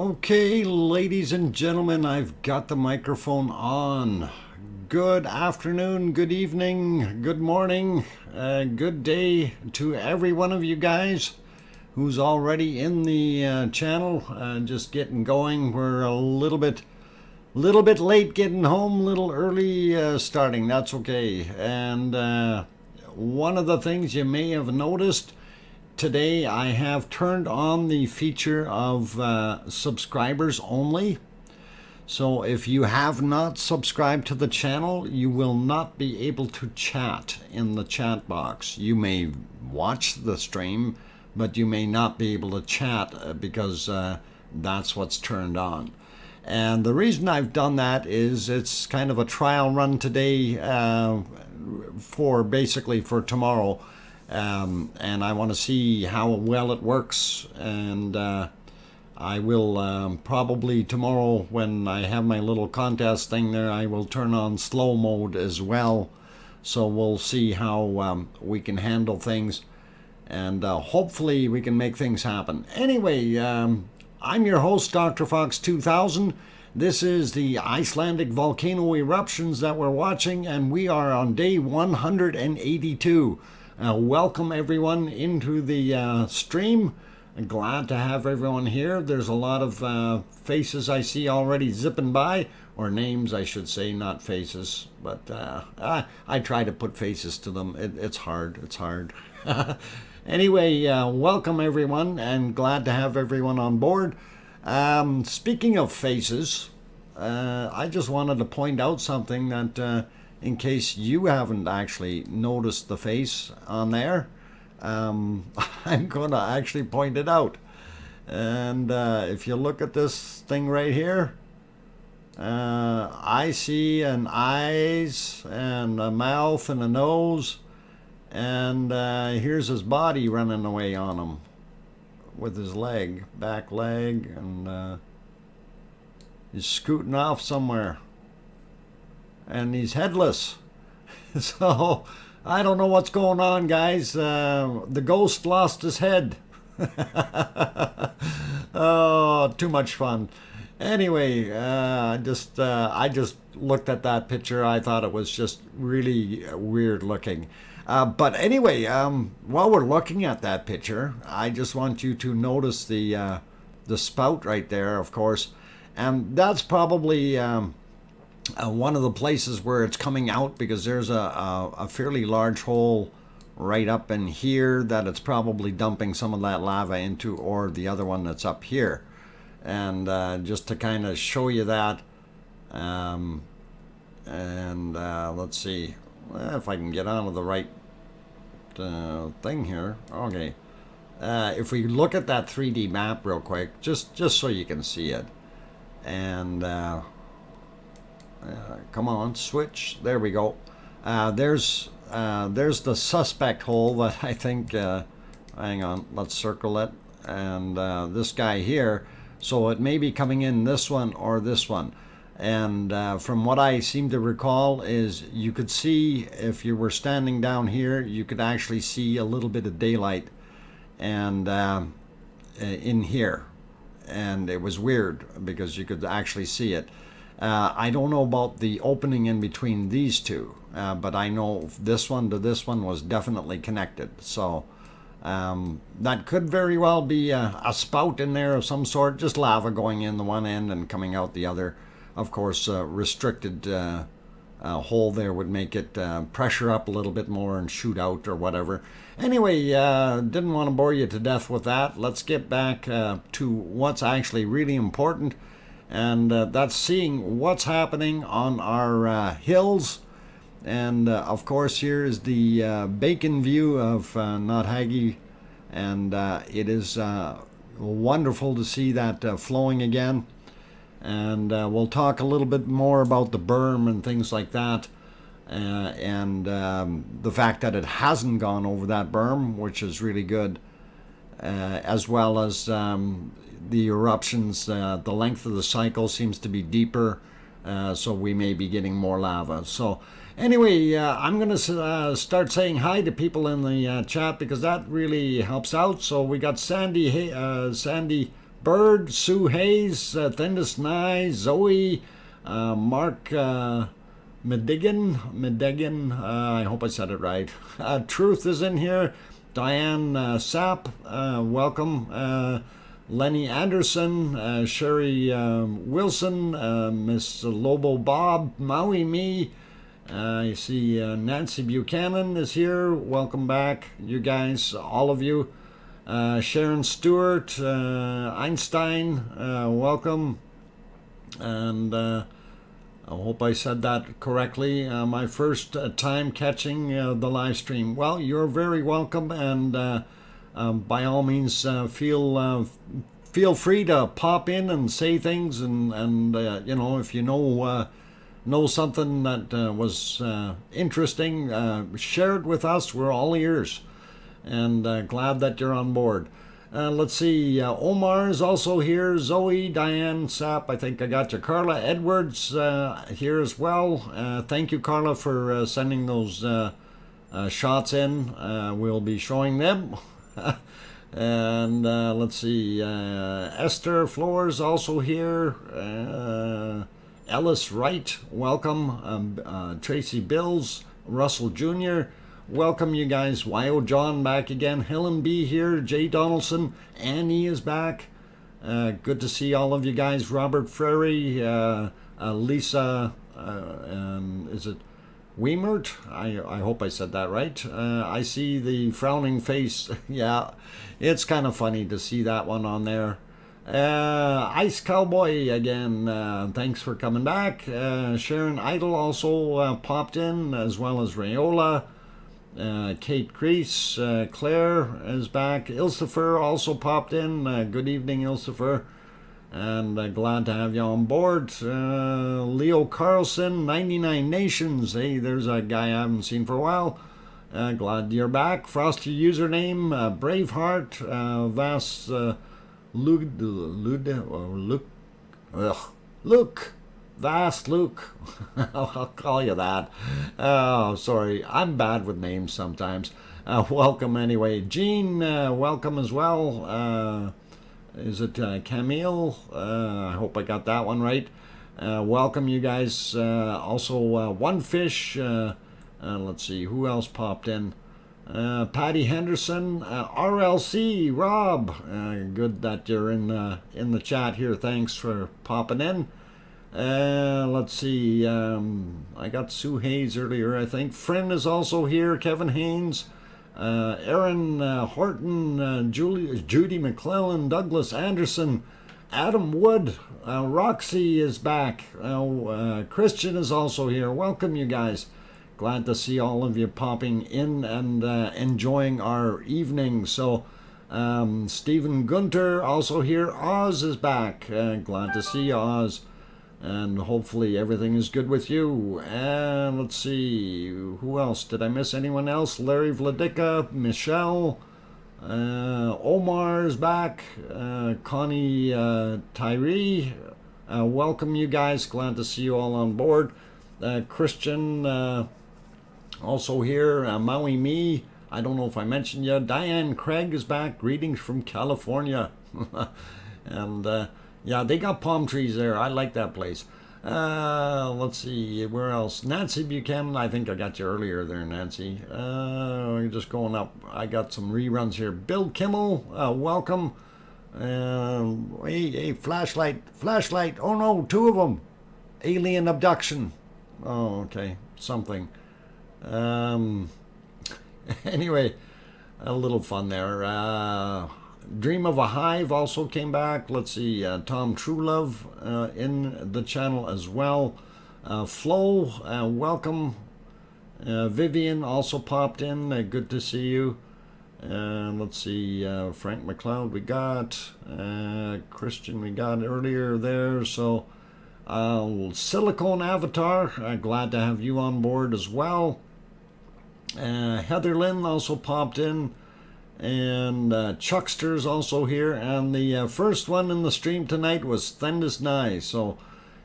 Okay, ladies and gentlemen, I've got the microphone on. Good afternoon, good evening, good morning, good day to every one of you guys who's already in the channel. Just getting going. We're a little bit late getting home, a little early starting. That's okay. And one of the things you may have noticed today, I have turned on the feature of subscribers only. So if you have not subscribed to the channel, you will not be able to chat in the chat box. You may watch the stream, but you may not be able to chat because that's what's turned on. And the reason I've done that is it's kind of a trial run today basically for tomorrow. And I want to see how well it works, and I will probably tomorrow, when I have my little contest thing there, I will turn on slow mode as well, so we'll see how we can handle things, and hopefully we can make things happen. Anyway, I'm your host, DrFox2000. This is the Icelandic volcano eruptions that we're watching, and we are on day 182. Welcome everyone into the stream. I'm glad to have everyone here. There's a lot of faces I see already zipping by, or names I should say, not faces, but I try to put faces to them. It's hard. Anyway, welcome everyone, and glad to have everyone on board. Speaking of faces, I just wanted to point out something that in case you haven't actually noticed the face on there, I'm going to actually point it out. And if you look at this thing right here, I see an eyes and a mouth and a nose, and here's his body running away on him with his back leg, and he's scooting off somewhere. And he's headless. So I don't know what's going on, guys. The ghost lost his head. Oh, too much fun. Anyway, I just looked at that picture. I thought it was just really weird looking. But anyway, while we're looking at that picture, I just want you to notice the spout right there, of course, and that's probably one of the places where it's coming out, because there's a fairly large hole right up in here that it's probably dumping some of that lava into, or the other one that's up here. And just to kind of show you that, let's see if I can get onto the right thing here. Okay, if we look at that 3D map real quick, just so you can see it, and come on, switch. There we go. There's the suspect hole that I think. Hang on, let's circle it. And this guy here. So it may be coming in this one or this one. And from what I seem to recall is you could see, if you were standing down here, you could actually see a little bit of daylight and in here. And it was weird because you could actually see it. I don't know about the opening in between these two, but I know this one to this one was definitely connected. So that could very well be a spout in there of some sort, just lava going in the one end and coming out the other. Of course, restricted hole there would make it pressure up a little bit more and shoot out or whatever. Anyway, didn't want to bore you to death with that. Let's get back to what's actually really important. And that's seeing what's happening on our hills. And of course, here is the bacon view of Hæðarpunktar, and it is wonderful to see that flowing again. And we'll talk a little bit more about the berm and things like that, and the fact that it hasn't gone over that berm, which is really good, as well as the eruptions. The length of the cycle seems to be deeper, so we may be getting more lava. So anyway, I'm going to start saying hi to people in the chat, because that really helps out. So we got Sandy Bird, Sue Hayes, Thendis Nye, Zoe, Mark Medigan, I hope I said it right. Truth is in here. Diane Sapp, welcome. Lenny Anderson, Sherry Wilson, Miss Lobo Bob, Maui Me. I see Nancy Buchanan is here. Welcome back, you guys, all of you. Sharon Stewart, Einstein, welcome. And I hope I said that correctly. My first time catching the live stream. Well, you're very welcome, and by all means, feel free to pop in and say things, and you know, if you know something that was interesting, share it with us. We're all ears, and glad that you're on board. Let's see, Omar is also here, Zoe, Diane Sapp, I think I got you, Carla Edwards here as well. Thank you, Carla, for sending those shots in. We'll be showing them. And let's see, Esther Flores also here, Ellis Wright, welcome, Tracy Bills, Russell Jr., welcome you guys, Y.O. John back again, Helen B here, Jay Donaldson, Annie is back, good to see all of you guys, Robert Frary, Lisa, is it Weimert? I hope I said that right. I see the frowning face. Yeah, it's kind of funny to see that one on there. Ice Cowboy again, thanks for coming back. Sharon Idle also popped in, as well as Rayola. Kate Crease, Claire is back. Ilsifer also popped in. Good evening, Ilsifer. And glad to have you on board. Leo Carlson, 99 Nations. Hey, there's a guy I haven't seen for a while. Glad you're back. Frosty username, Braveheart, Vas Luke, Vast Luke. I'll call you that. Oh, sorry, I'm bad with names sometimes. Welcome anyway. Jean, welcome as well. Is it Camille? I hope I got that one right. Welcome you guys. Also One Fish. Let's see, who else popped in? Patty Henderson, RLC, Rob. Good that you're in the chat here. Thanks for popping in. Let's see. I got Sue Hayes earlier, I think. Friend is also here. Kevin Haynes. Aaron Horton, Judy McClellan, Douglas Anderson, Adam Wood, Roxy is back, Christian is also here. Welcome you guys. Glad to see all of you popping in and enjoying our evening. So Stephen Gunter also here. Oz is back. Glad to see you, Oz. And hopefully everything is good with you. And let's see, who else? Did I miss anyone else? Larry Vladica, Michelle, Omar is back, Connie Tyree. Welcome you guys. Glad to see you all on board. Christian also here. Maui Me. I don't know if I mentioned you. Diane Craig is back. Greetings from California. And yeah, they got palm trees there. I like that place. Let's see, where else? Nancy Buchanan, I think I got you earlier there, Nancy. We're just going up. I got some reruns here. Bill Kimmel, welcome. Hey, flashlight. Oh no, two of them. Alien abduction. Oh, okay, something. Anyway, a little fun there. Dream of a Hive also came back. Let's see, Tom Truelove in the channel as well. Flo, welcome. Vivian also popped in. Good to see you. Let's see, Frank McLeod we got. Christian we got earlier there. So Silicone Avatar, glad to have you on board as well. Heather Lynn also popped in. And Chuckster's also here, and the first one in the stream tonight was Thendis Nye, so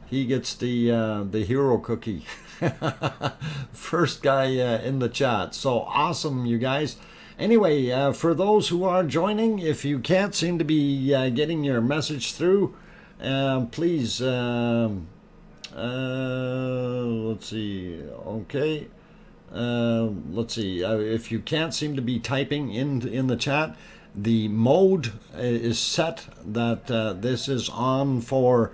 he gets the hero cookie. First guy in the chat, so awesome, you guys. Anyway, for those who are joining, if you can't seem to be getting your message through, please, let's see, okay. Let's see, if you can't seem to be typing in the chat, the mode is set that this is on for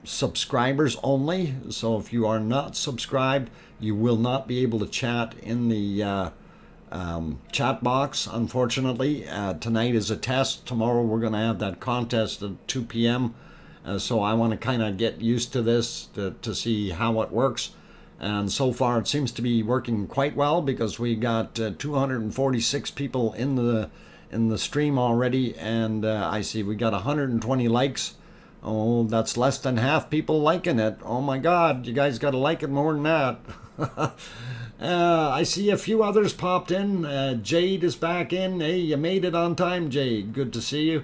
subscribers only. So if you are not subscribed, you will not be able to chat in the chat box, unfortunately. Tonight is a test. Tomorrow we're going to have that contest at 2 p.m. So I want to kind of get used to this to see how it works. And so far it seems to be working quite well, because we got 246 people in the stream already, and I see we got 120 likes. Oh, that's less than half people liking it. Oh my God, you guys got to like it more than that. I see a few others popped in. Jade is back in. Hey, you made it on time, Jade. Good to see you.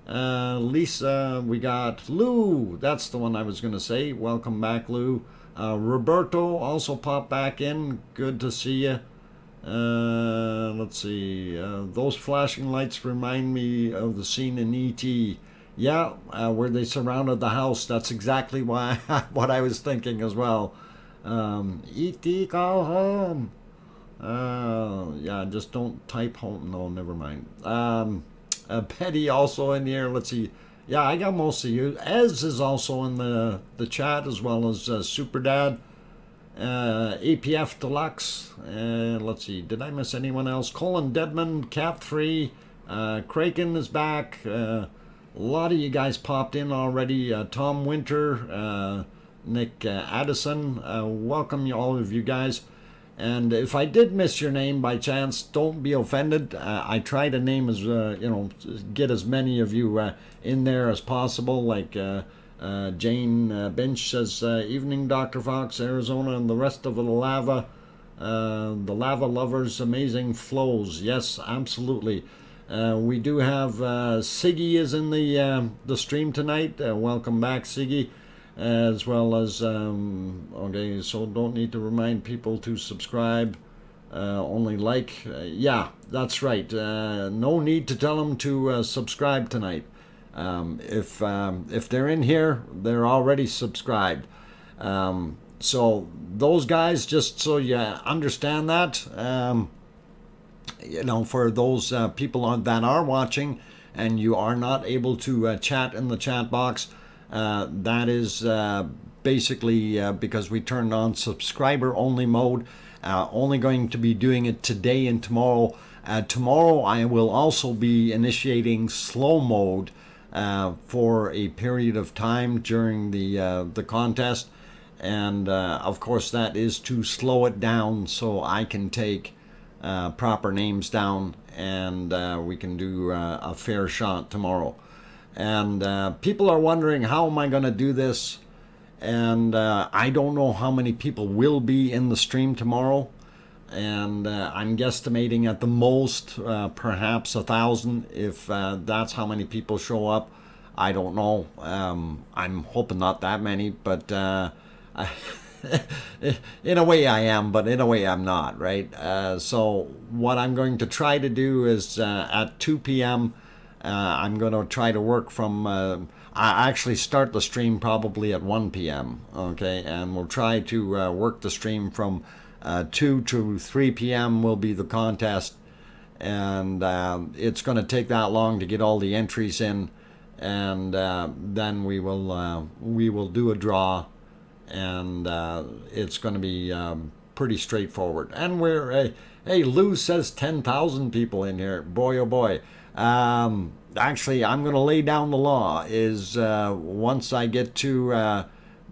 Lisa, we got Lou. That's the one I was going to say. Welcome back, Lou. Roberto also popped back in. Good to see you. Let's see. Those flashing lights remind me of the scene in E.T. Yeah, where they surrounded the house. That's exactly why what I was thinking as well. E.T. call home. Yeah, just don't type home. No, never mind. Petty also in here. Let's see. Yeah, I got most of you. Ez is also in the chat, as well as Super Dad, APF Deluxe. Let's see, did I miss anyone else? Colin Deadman, Cap3, Kraken is back. A lot of you guys popped in already. Tom Winter, Nick Addison. Welcome all of you guys. And if I did miss your name by chance, don't be offended. I try to name as, get as many of you in there as possible. Like Jane Bench says, evening, Dr. Fox, Arizona, and the rest of the lava lovers, amazing flows. Yes, absolutely. We do have Siggy is in the stream tonight. Welcome back, Siggy. As well as, okay, so don't need to remind people to subscribe, only like. Yeah, that's right. No need to tell them to subscribe tonight. If they're in here, they're already subscribed. So those guys, just so you understand that, for those people that are watching and you are not able to chat in the chat box, that is basically because we turned on subscriber only mode. Only going to be doing it today and tomorrow. Tomorrow I will also be initiating slow mode for a period of time during the contest, and of course that is to slow it down so I can take proper names down, and we can do a fair shot tomorrow. And people are wondering, how am I going to do this? And I don't know how many people will be in the stream tomorrow. And I'm guesstimating at the most perhaps 1,000, if that's how many people show up. I don't know. I'm hoping not that many, but in a way I am, but in a way I'm not, right? So what I'm going to try to do is at 2 p.m., I'm going to try to work from, I actually start the stream probably at 1 p.m., okay? And we'll try to work the stream from 2 to 3 p.m. will be the contest. And it's going to take that long to get all the entries in. And then we will do a draw. And it's going to be pretty straightforward. And we're, hey, Lou says 10,000 people in here. Boy, oh boy. Actually, I'm going to lay down the law is once I get to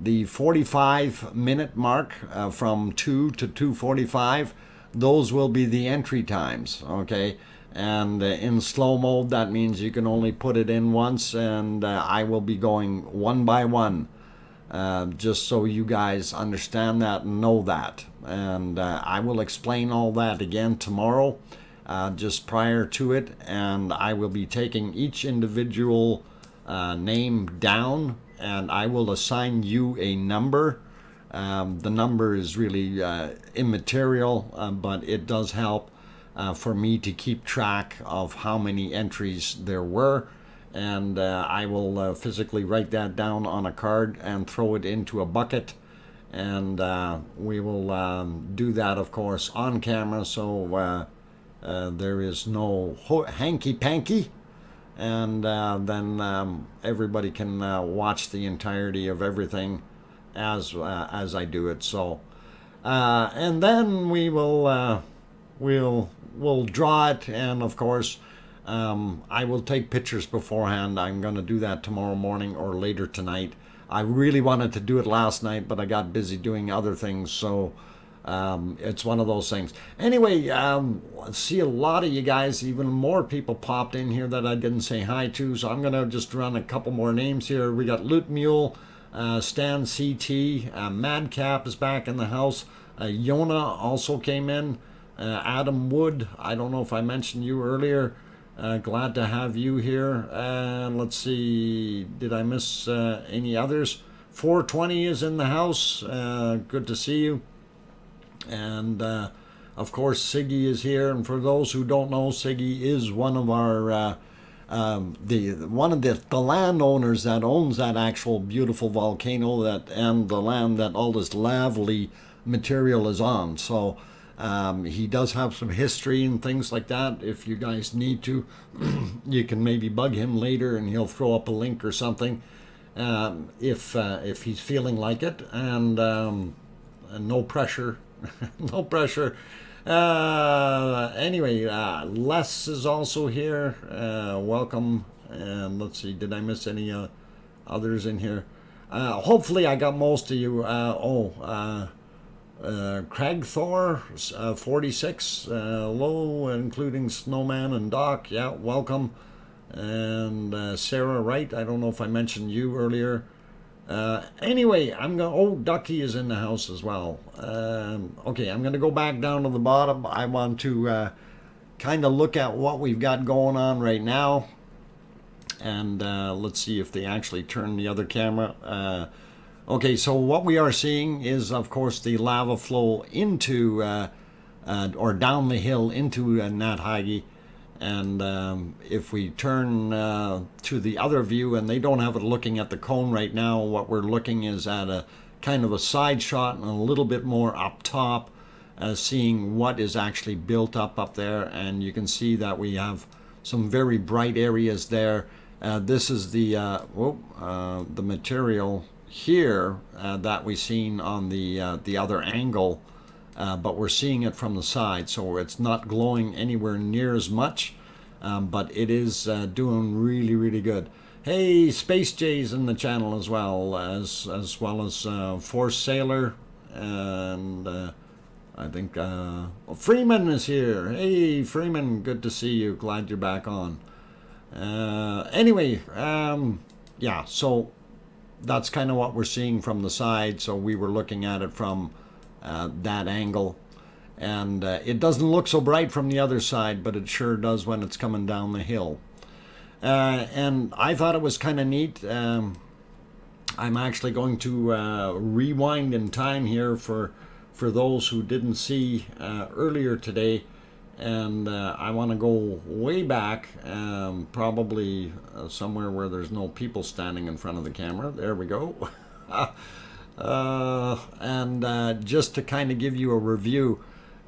the 45-minute mark from 2 to 2:45, those will be the entry times, okay? And in slow mode, that means you can only put it in once, and I will be going one by one, just so you guys understand that and know that. And I will explain all that again tomorrow. Just prior to it, and I will be taking each individual name down, and I will assign you a number. The number is really immaterial, but it does help for me to keep track of how many entries there were. And I will physically write that down on a card and throw it into a bucket. And we will do that, of course, on camera, so there is no hanky-panky. And then everybody can watch the entirety of everything as I do it. So, and then we will we'll draw it, and of course, I will take pictures beforehand. I'm going to do that tomorrow morning or later tonight. I really wanted to do it last night, but I got busy doing other things, so it's one of those things. Anyway, I see a lot of you guys, even more people popped in here that I didn't say hi to, so I'm going to just run a couple more names here. We got Loot Mule, Stan CT, Madcap is back in the house, Yona also came in, Adam Wood, I don't know if I mentioned you earlier. Glad to have you here. And let's see, did I miss any others? 420 is in the house. Good to see you. And of course, Siggy is here. And for those who don't know, Siggy is one of our the landowners that owns that actual beautiful volcano and the land that all this lavely material is on. So. He does have some history and things like that. If you guys need to, you can maybe bug him later and he'll throw up a link or something if he's feeling like it. And no pressure. No pressure. Anyway, Les is also here. Welcome. And let's see, did I miss any others in here? Hopefully I got most of you. Craig Thor, 46, hello, including Snowman and Doc, yeah, welcome. And Sarah Wright, I don't know if I mentioned you earlier. Anyway, Ducky is in the house as well. Okay, I'm going to go back down to the bottom. I want to kind of look at what we've got going on right now. And let's see if they actually turn the other camera. Okay, so what we are seeing is, of course, the lava flow into, or down the hill into Nathagi. And if we turn to the other view, and they don't have it looking at the cone right now, what we're looking is at a kind of a side shot and a little bit more up top, seeing what is actually built up there. And you can see that we have some very bright areas there. This is the material here that we've seen on the other angle, but we're seeing it from the side, so it's not glowing anywhere near as much, but it is doing really good. Hey, Space J's in the channel as well as Force Sailor, and I think Freeman is here. Hey Freeman, good to see you, glad you're back on. Anyway, yeah, so that's kind of what we're seeing from the side. So we were looking at it from that angle, and it doesn't look so bright from the other side, but it sure does when it's coming down the hill. And I thought it was kind of neat. I'm actually going to rewind in time here for those who didn't see earlier today. And I want to go way back, probably somewhere where there's no people standing in front of the camera. There we go. And just to kind of give you a review.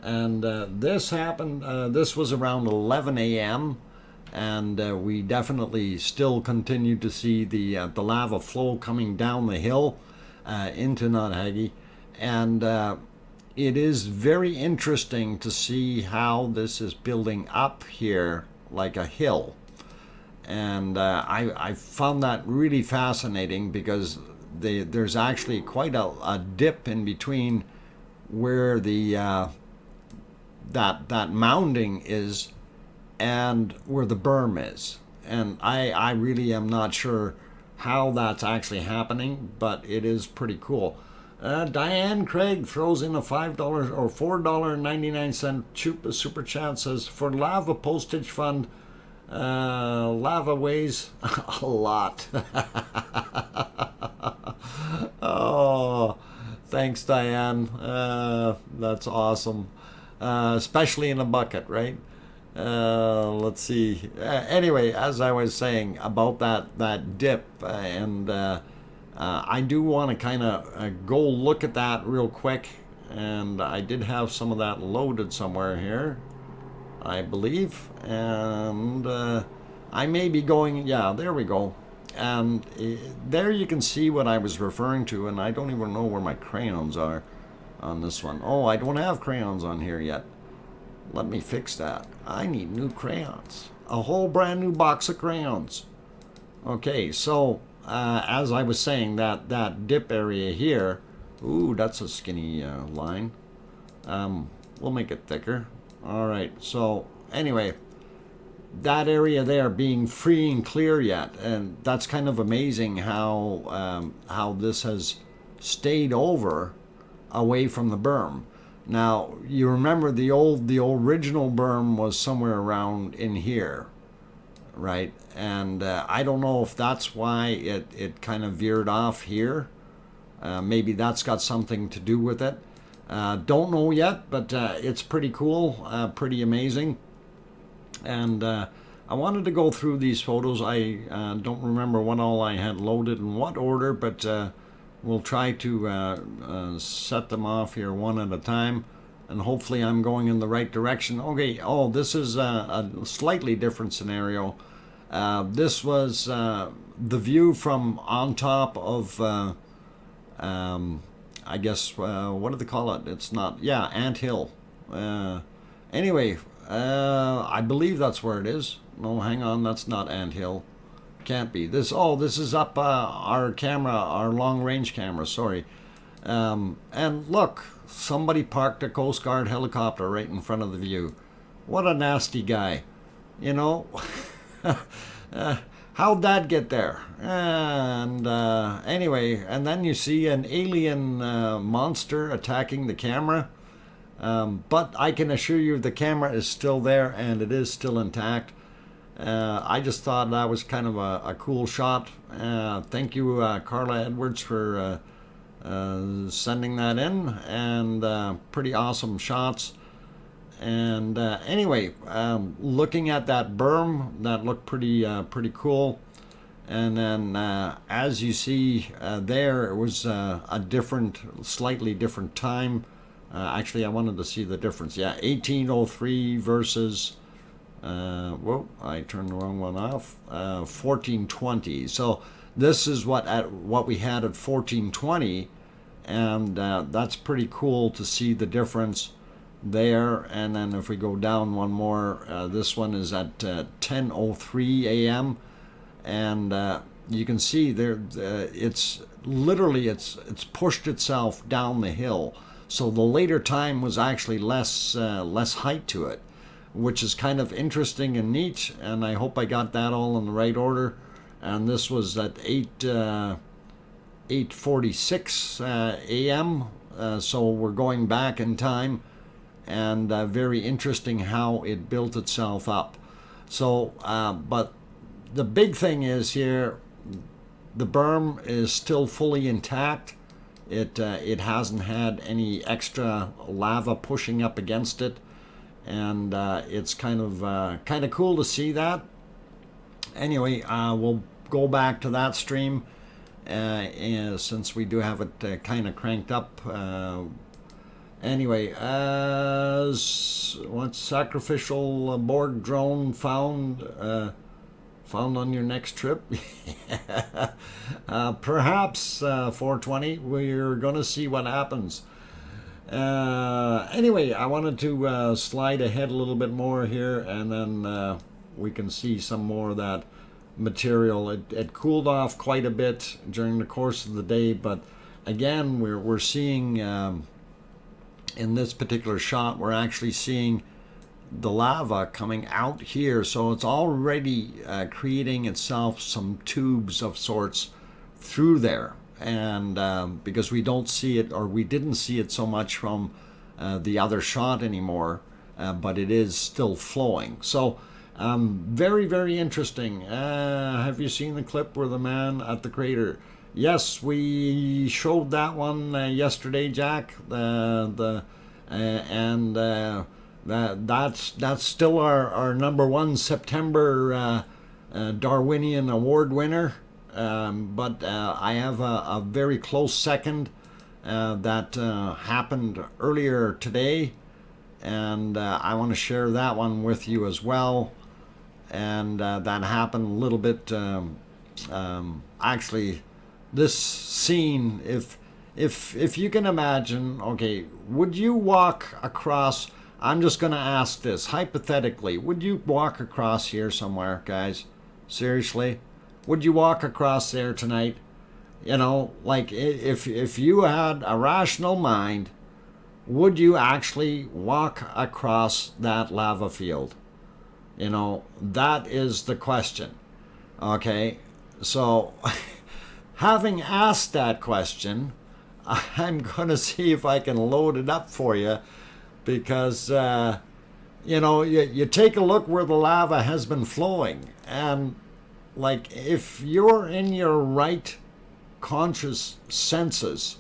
And this happened, this was around 11 a.m. And we definitely still continue to see the lava flow coming down the hill into Nathagi. And it is very interesting to see how this is building up here like a hill. And I found that really fascinating because there's actually quite a dip in between where the that mounding is and where the berm is. And I really am not sure how that's actually happening, but it is pretty cool. Diane Craig throws in a $5 or $4.99 super chat, says, for lava postage fund, lava weighs a lot. Oh, thanks, Diane. That's awesome. Especially in a bucket, right? Let's see. Anyway, as I was saying about that dip, I do want to kind of go look at that real quick, and I did have some of that loaded somewhere here, I believe, and I may be going. Yeah, there we go. And there you can see what I was referring to, and I don't even know where my crayons are on this one. Oh, I don't have crayons on here yet. Let me fix that. I need new crayons. A whole brand new box of crayons. Okay, so as I was saying, that dip area here. Ooh, that's a skinny line. We'll make it thicker. All right, so anyway, that area there being free and clear yet, and that's kind of amazing how this has stayed over away from the berm. Now, you remember the original berm was somewhere around in here, right? And I don't know if that's why it kind of veered off here. Maybe that's got something to do with it. Don't know yet, but it's pretty cool, pretty amazing. And I wanted to go through these photos. I don't remember what all I had loaded in what order, but we'll try to set them off here one at a time, and hopefully I'm going in the right direction. Okay, oh, this is a slightly different scenario. This was the view from on top of, I guess, what do they call it? It's not, yeah, Ant Hill. Anyway, I believe that's where it is. No, hang on, that's not Ant Hill. Can't be. This is up our camera, our long-range camera, sorry. And look, somebody parked a Coast Guard helicopter right in front of the view. What a nasty guy. You know? How'd that get there? And anyway, and then you see an alien monster attacking the camera. But I can assure you the camera is still there and it is still intact. I just thought that was kind of a cool shot. Thank you, Carla Edwards, for sending that in, and pretty awesome shots. And anyway, looking at that berm, that looked pretty cool. And then as you see there, it was a slightly different time. Actually, I wanted to see the difference. Yeah, 1803 versus, whoa, I turned the wrong one off, 1420. So this is what we had at 1420, and that's pretty cool to see the difference there. And then if we go down one more, this one is at 10:03 a.m. and you can see there it's literally it's pushed itself down the hill. So the later time was actually less height to it, which is kind of interesting and neat. And I hope I got that all in the right order. And this was at 8:46 a.m. So we're going back in time, and very interesting how it built itself up. So, but the big thing is here, the berm is still fully intact. It hasn't had any extra lava pushing up against it, and it's kind of cool to see that. Anyway, we'll go back to that stream since we do have it kind of cranked up. Anyway, what sacrificial Borg drone found on your next trip? Perhaps 420. We're gonna see what happens. Anyway, I wanted to slide ahead a little bit more here, and then we can see some more of that material. It cooled off quite a bit during the course of the day, but again, we're seeing in this particular shot, we're actually seeing the lava coming out here, so it's already creating itself some tubes of sorts through there. And because we don't see it, or we didn't see it so much from the other shot anymore, but it is still flowing. So very, very interesting. Have you seen the clip where the man at the crater? Yes, we showed that one yesterday, Jack. That's still our number one September Darwinian Award winner. But I have a very close second that happened earlier today, and I want to share that one with you as well. And that happened a little bit. Actually, this scene, if you can imagine, okay, would you walk across? I'm just going to ask this hypothetically. Would you walk across here somewhere, guys? Seriously, would you walk across there tonight? You know, like if you had a rational mind, would you actually walk across that lava field? You know, that is the question. Okay, so having asked that question, I'm going to see if I can load it up for you, because, you know, you take a look where the lava has been flowing, and like if you're in your right conscious senses,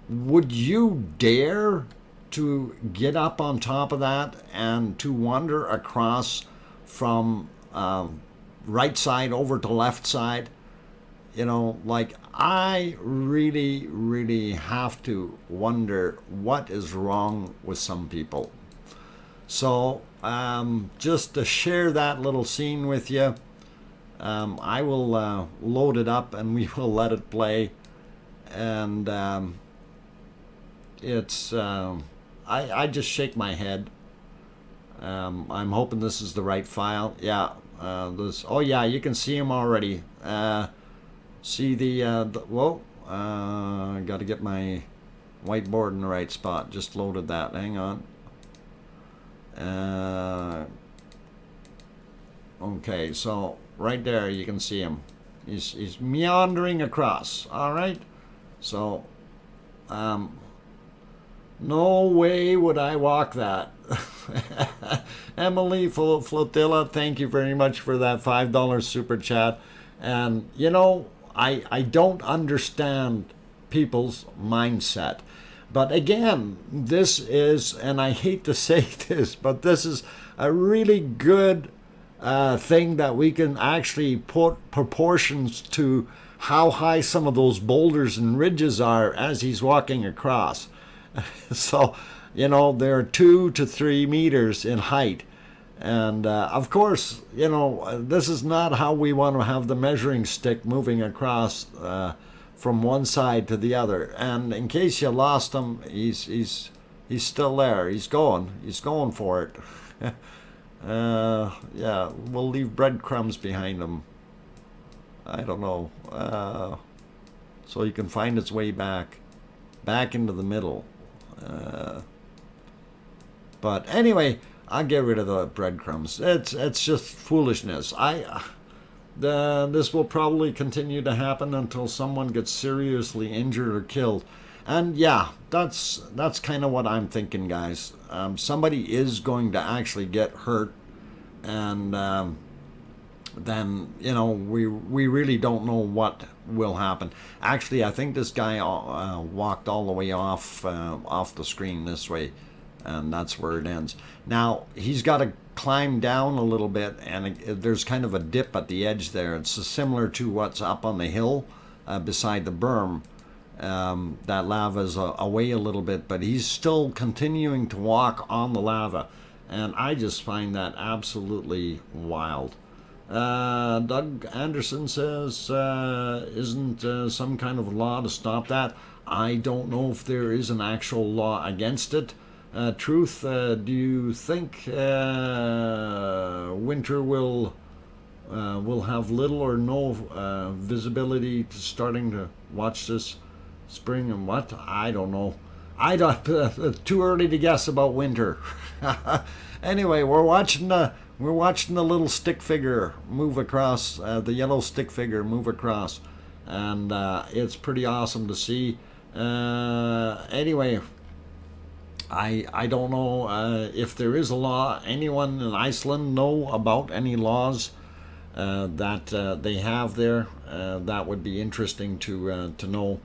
would you dare to get up on top of that and to wander across from right side over to left side? You know, like I really have to wonder what is wrong with some people. So just to share that little scene with you, I will load it up and we will let it play. And it's I just shake my head. I'm hoping this is the right file. Yeah, this. Oh yeah, you can see him already. See the whoa. I got to get my whiteboard in the right spot. Just loaded that. Hang on. Okay, so right there you can see him. He's meandering across. All right. So, no way would I walk that. Emily Flotilla, thank you very much for that $5 super chat. And you know, I don't understand people's mindset. But again, this is, and I hate to say this, but this is a really good thing that we can actually put proportions to how high some of those boulders and ridges are as he's walking across. So, you know, they're 2 to 3 meters in height. And of course, you know, this is not how we want to have the measuring stick moving across from one side to the other. And in case you lost him, he's still there. He's going for it. Yeah, we'll leave breadcrumbs behind him. I don't know. So he can find its way back into the middle. But anyway, I'll get rid of the breadcrumbs. It's just foolishness. This will probably continue to happen until someone gets seriously injured or killed. And yeah, that's kind of what I'm thinking, guys. Somebody is going to actually get hurt, and then, you know, we really don't know what will happen. Actually, I think this guy walked all the way off the screen this way, and that's where it ends. Now he's got to climb down a little bit, and there's kind of a dip at the edge there. It's similar to what's up on the hill beside the berm. That lava's away a little bit, but he's still continuing to walk on the lava, and I just find that absolutely wild. Doug Anderson says, isn't some kind of law to stop that? I don't know if there is an actual law against it. Truth, do you think winter will have little or no visibility to starting to watch this spring and what? I don't know. I don't. Too early to guess about winter. Anyway, we're watching the little stick figure move across, the yellow stick figure move across, and it's pretty awesome to see. Anyway, I don't know if there is a law. Anyone in Iceland know about any laws that they have there? That would be interesting to know.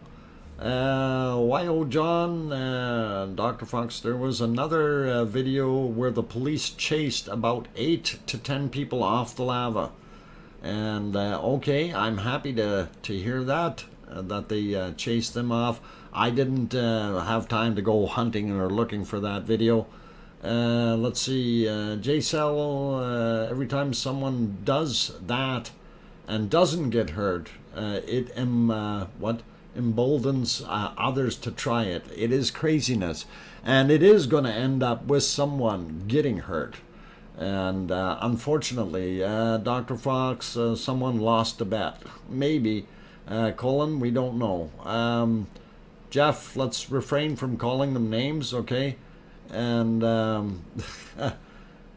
Y.O. John, Dr. Fox, there was another video where the police chased about 8 to 10 people off the lava. And okay, I'm happy to hear that, that they chased them off. I didn't have time to go hunting or looking for that video. Let's see, JCell, every time someone does that and doesn't get hurt, it emboldens others to try it. It is craziness, and it is going to end up with someone getting hurt. And unfortunately, Dr. Fox, someone lost a bet. Maybe. Colin, we don't know. Jeff, let's refrain from calling them names, okay? And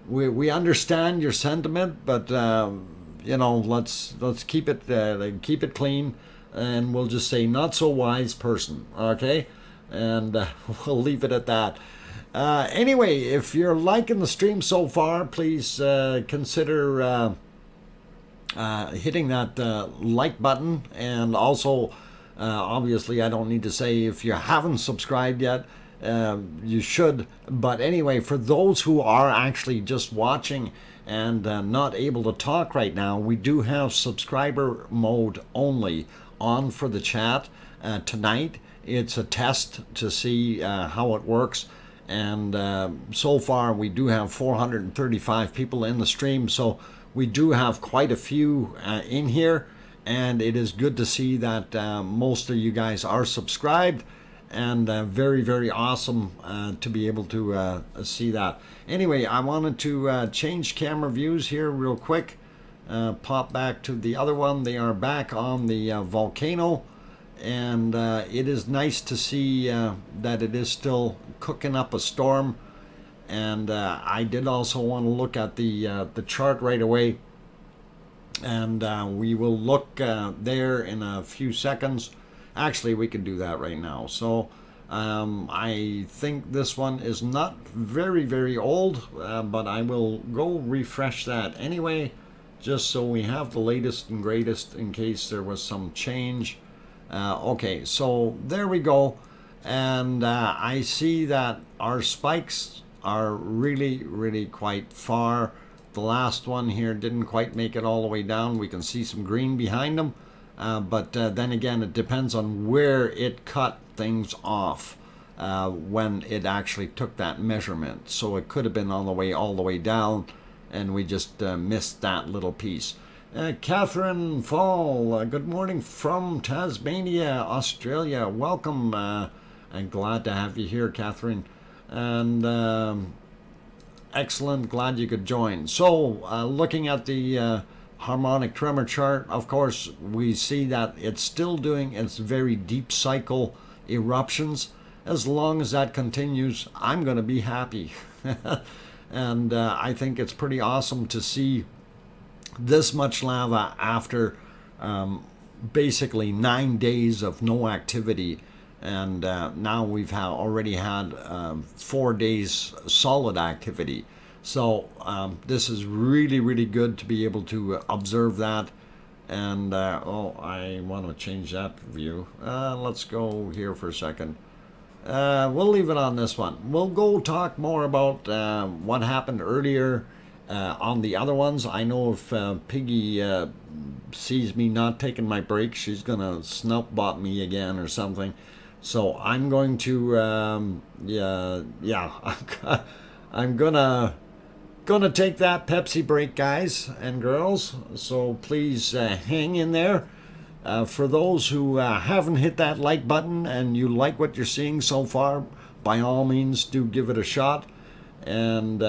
we understand your sentiment, but you know, let's keep it clean, and we'll just say not so wise person, okay? And we'll leave it at that. Anyway, if you're liking the stream so far, please consider hitting that like button, and also obviously I don't need to say if you haven't subscribed yet, you should. But anyway, for those who are actually just watching and not able to talk right now, we do have subscriber mode only on for the chat tonight. It's a test to see how it works. And so far we do have 435 people in the stream, so we do have quite a few in here, and it is good to see that most of you guys are subscribed, and very, very awesome to be able to see that. Anyway, I wanted to change camera views here real quick, pop back to the other one. They are back on the Volcano. And it is nice to see that it is still cooking up a storm. And I did also want to look at the chart right away, and we will look there in a few seconds. Actually, we can do that right now. So I think this one is not very, very old, but I will go refresh that anyway, just so we have the latest and greatest in case there was some change. Okay, so there we go, and I see that our spikes are really, really quite far. The last one here didn't quite make it all the way down. We can see some green behind them, but then again, it depends on where it cut things off when it actually took that measurement. So it could have been on the way all the way down, and we just missed that little piece. Catherine Fall, good morning from Tasmania, Australia. Welcome, and glad to have you here, Catherine. And excellent, glad you could join. So, looking at the harmonic tremor chart, of course, we see that it's still doing its very deep cycle eruptions. As long as that continues, I'm going to be happy. And I think it's pretty awesome to see this much lava after basically 9 days of no activity, and now we've already had 4 days solid activity. So this is really, really good to be able to observe that. And oh, I want to change that view. Let's go here for a second. We'll leave it on this one. We'll go talk more about what happened earlier on the other ones. I know if Piggy sees me not taking my break, she's gonna snout bot me again or something. So I'm going to I'm gonna take that Pepsi break, guys and girls. So please hang in there. For those who haven't hit that like button and you like what you're seeing so far, by all means do give it a shot. And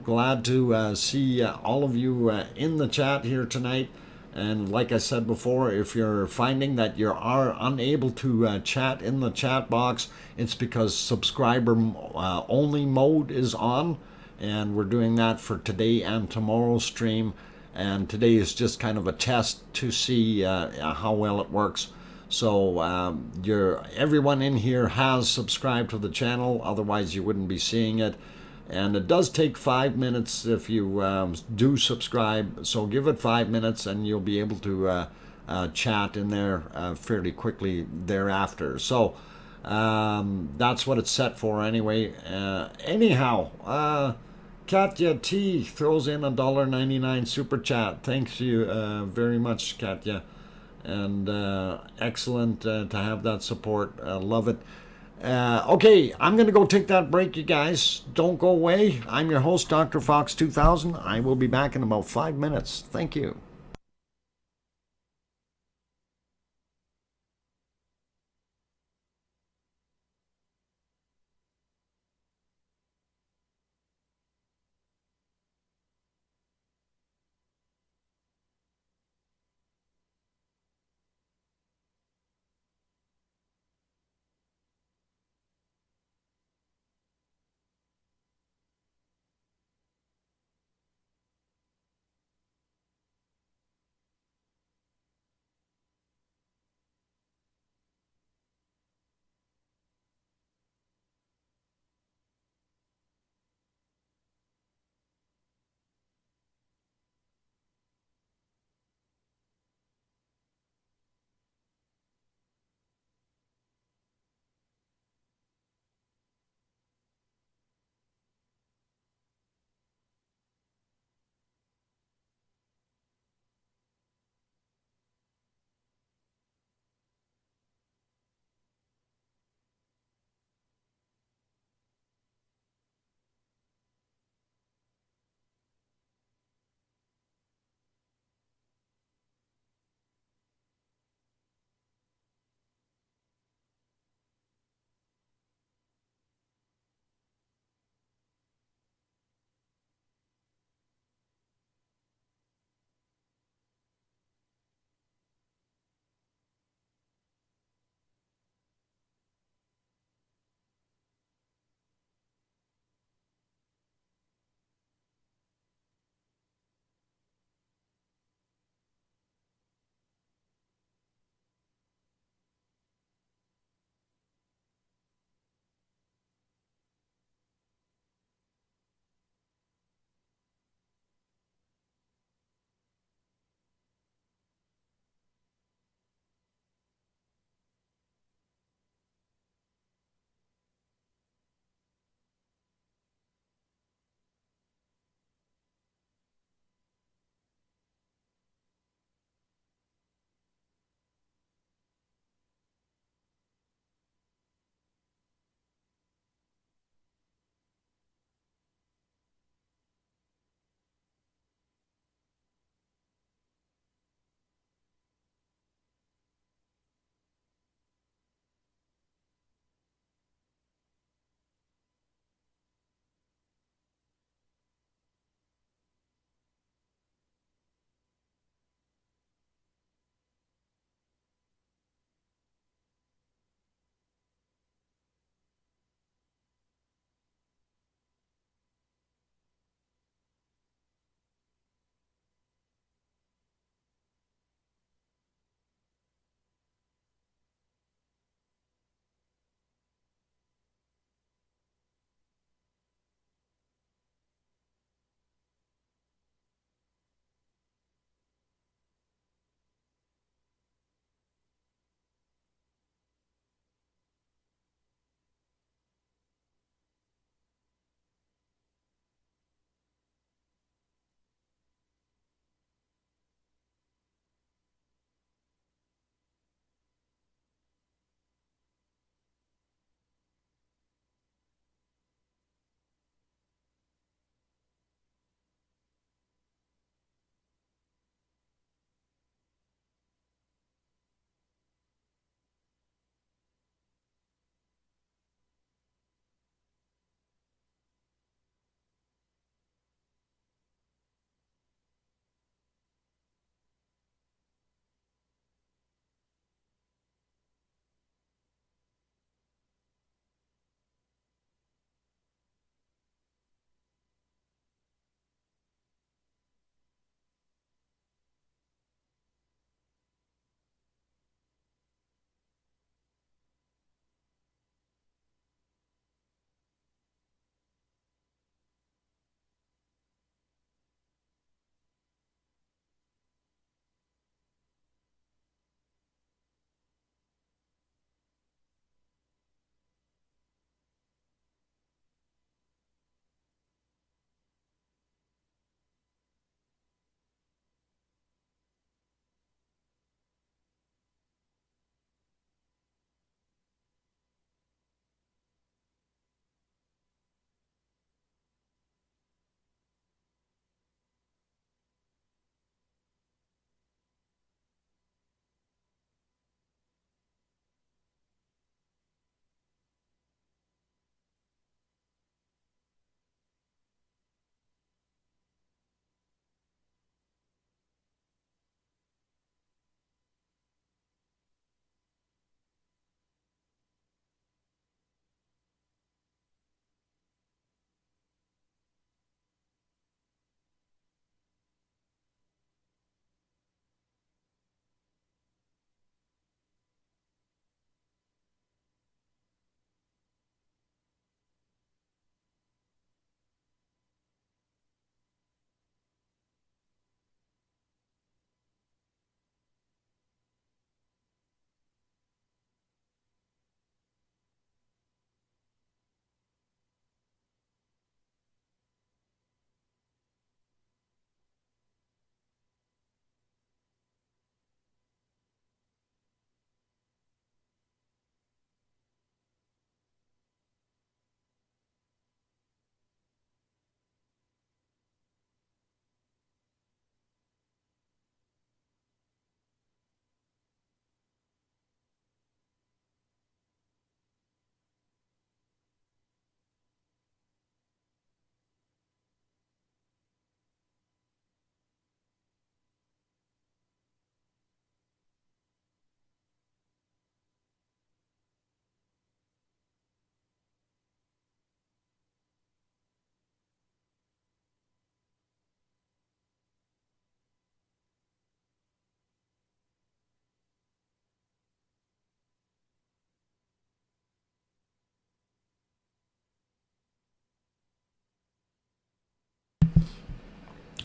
glad to see all of you in the chat here tonight. And like I said before, if you're finding that you are unable to chat in the chat box, it's because subscriber only mode is on, and we're doing that for today and tomorrow's stream. And today is just kind of a test to see how well it works. So everyone in here has subscribed to the channel, otherwise you wouldn't be seeing it. And it does take 5 minutes if you do subscribe, so give it 5 minutes and you'll be able to chat in there fairly quickly thereafter. So that's what it's set for anyway. Anyhow, Katya T throws in a $1.99 super chat. Thanks you very much, Katya. And excellent to have that support. Love it. Okay, I'm going to go take that break, you guys. Don't go away. I'm your host, Dr. Fox 2000. I will be back in about 5 minutes. Thank you.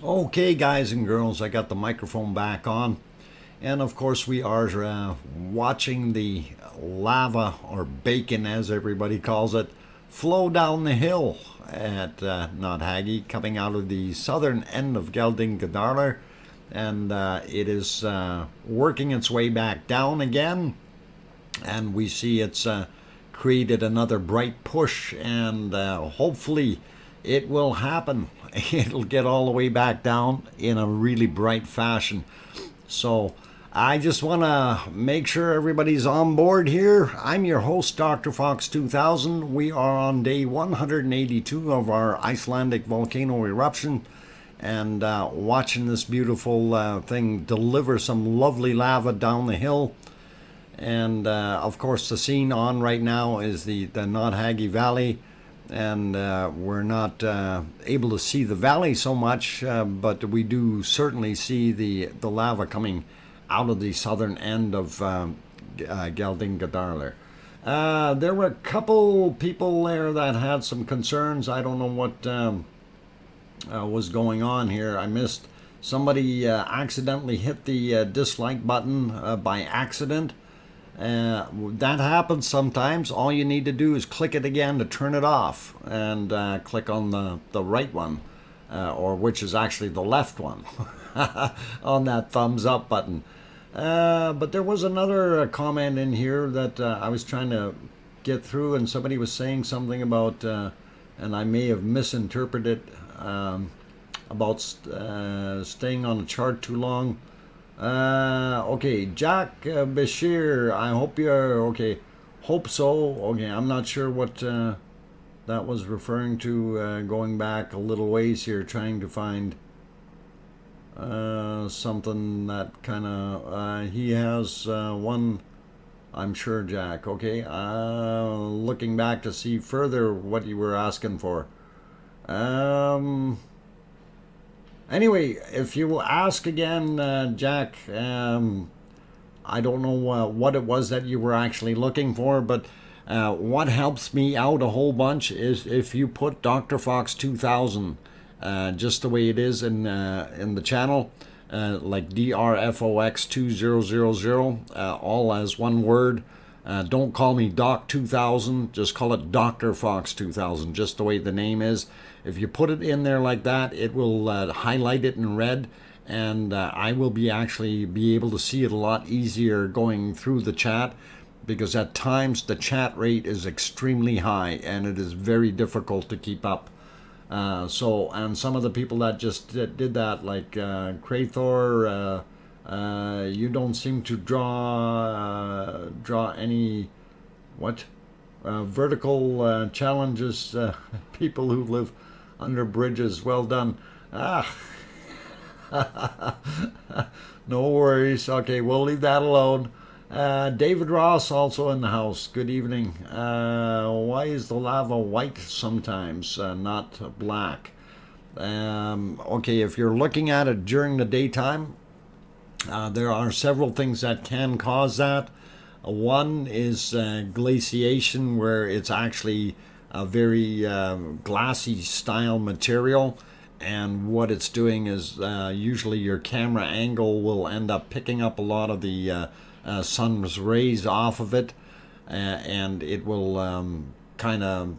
Okay, guys and girls, I got the microphone back on. And of course, we are watching the lava, or bacon as everybody calls it, flow down the hill at Notthagi, coming out of the southern end of Geldingadalur. And it is working its way back down again. And we see it's created another bright push, and hopefully it will happen. It'll get all the way back down in a really bright fashion. So I just want to make sure everybody's on board here. I'm your host, DrFox2000. We are on day 182 of our Icelandic volcano eruption, and watching this beautiful thing deliver some lovely lava down the hill. And of course, the scene on right now is the Notthagi Valley. And we're not able to see the valley so much, but we do certainly see the lava coming out of the southern end of Geldingadalur. There were a couple people there that had some concerns. I don't know what was going on here. I missed somebody accidentally hit the dislike button by accident. That happens sometimes. All you need to do is click it again to turn it off, and click on the right one, or which is actually the left one, on that thumbs up button. But there was another comment in here that I was trying to get through, and somebody was saying something about, and I may have misinterpreted, about staying on the chart too long. Okay, Jack Bashir, I hope you're okay. Hope so. Okay, I'm not sure what that was referring to, going back a little ways here, trying to find something that kind of, he has one, I'm sure, Jack. Okay, looking back to see further what you were asking for. Anyway, if you will ask again, Jack, I don't know what it was that you were actually looking for, but what helps me out a whole bunch is if you put DrFox2000 just the way it is in the channel, like DrFox2000, all as one word. Don't call me Doc2000, just call it DrFox2000, just the way the name is. If you put it in there like that, it will highlight it in red, and I will be able to see it a lot easier going through the chat, because at times the chat rate is extremely high and it is very difficult to keep up. And some of the people that just did that, like Krathor, you don't seem to draw any vertical challenges. People who live under bridges, well done. No worries. Okay, we'll leave that alone. David Ross also in the house. Good evening. Why is the lava white sometimes, not black? Okay, if you're looking at it during the daytime, there are several things that can cause that. One is glaciation, where it's actually a very glassy style material, and what it's doing is usually your camera angle will end up picking up a lot of the sun's rays off of it, and it will kind of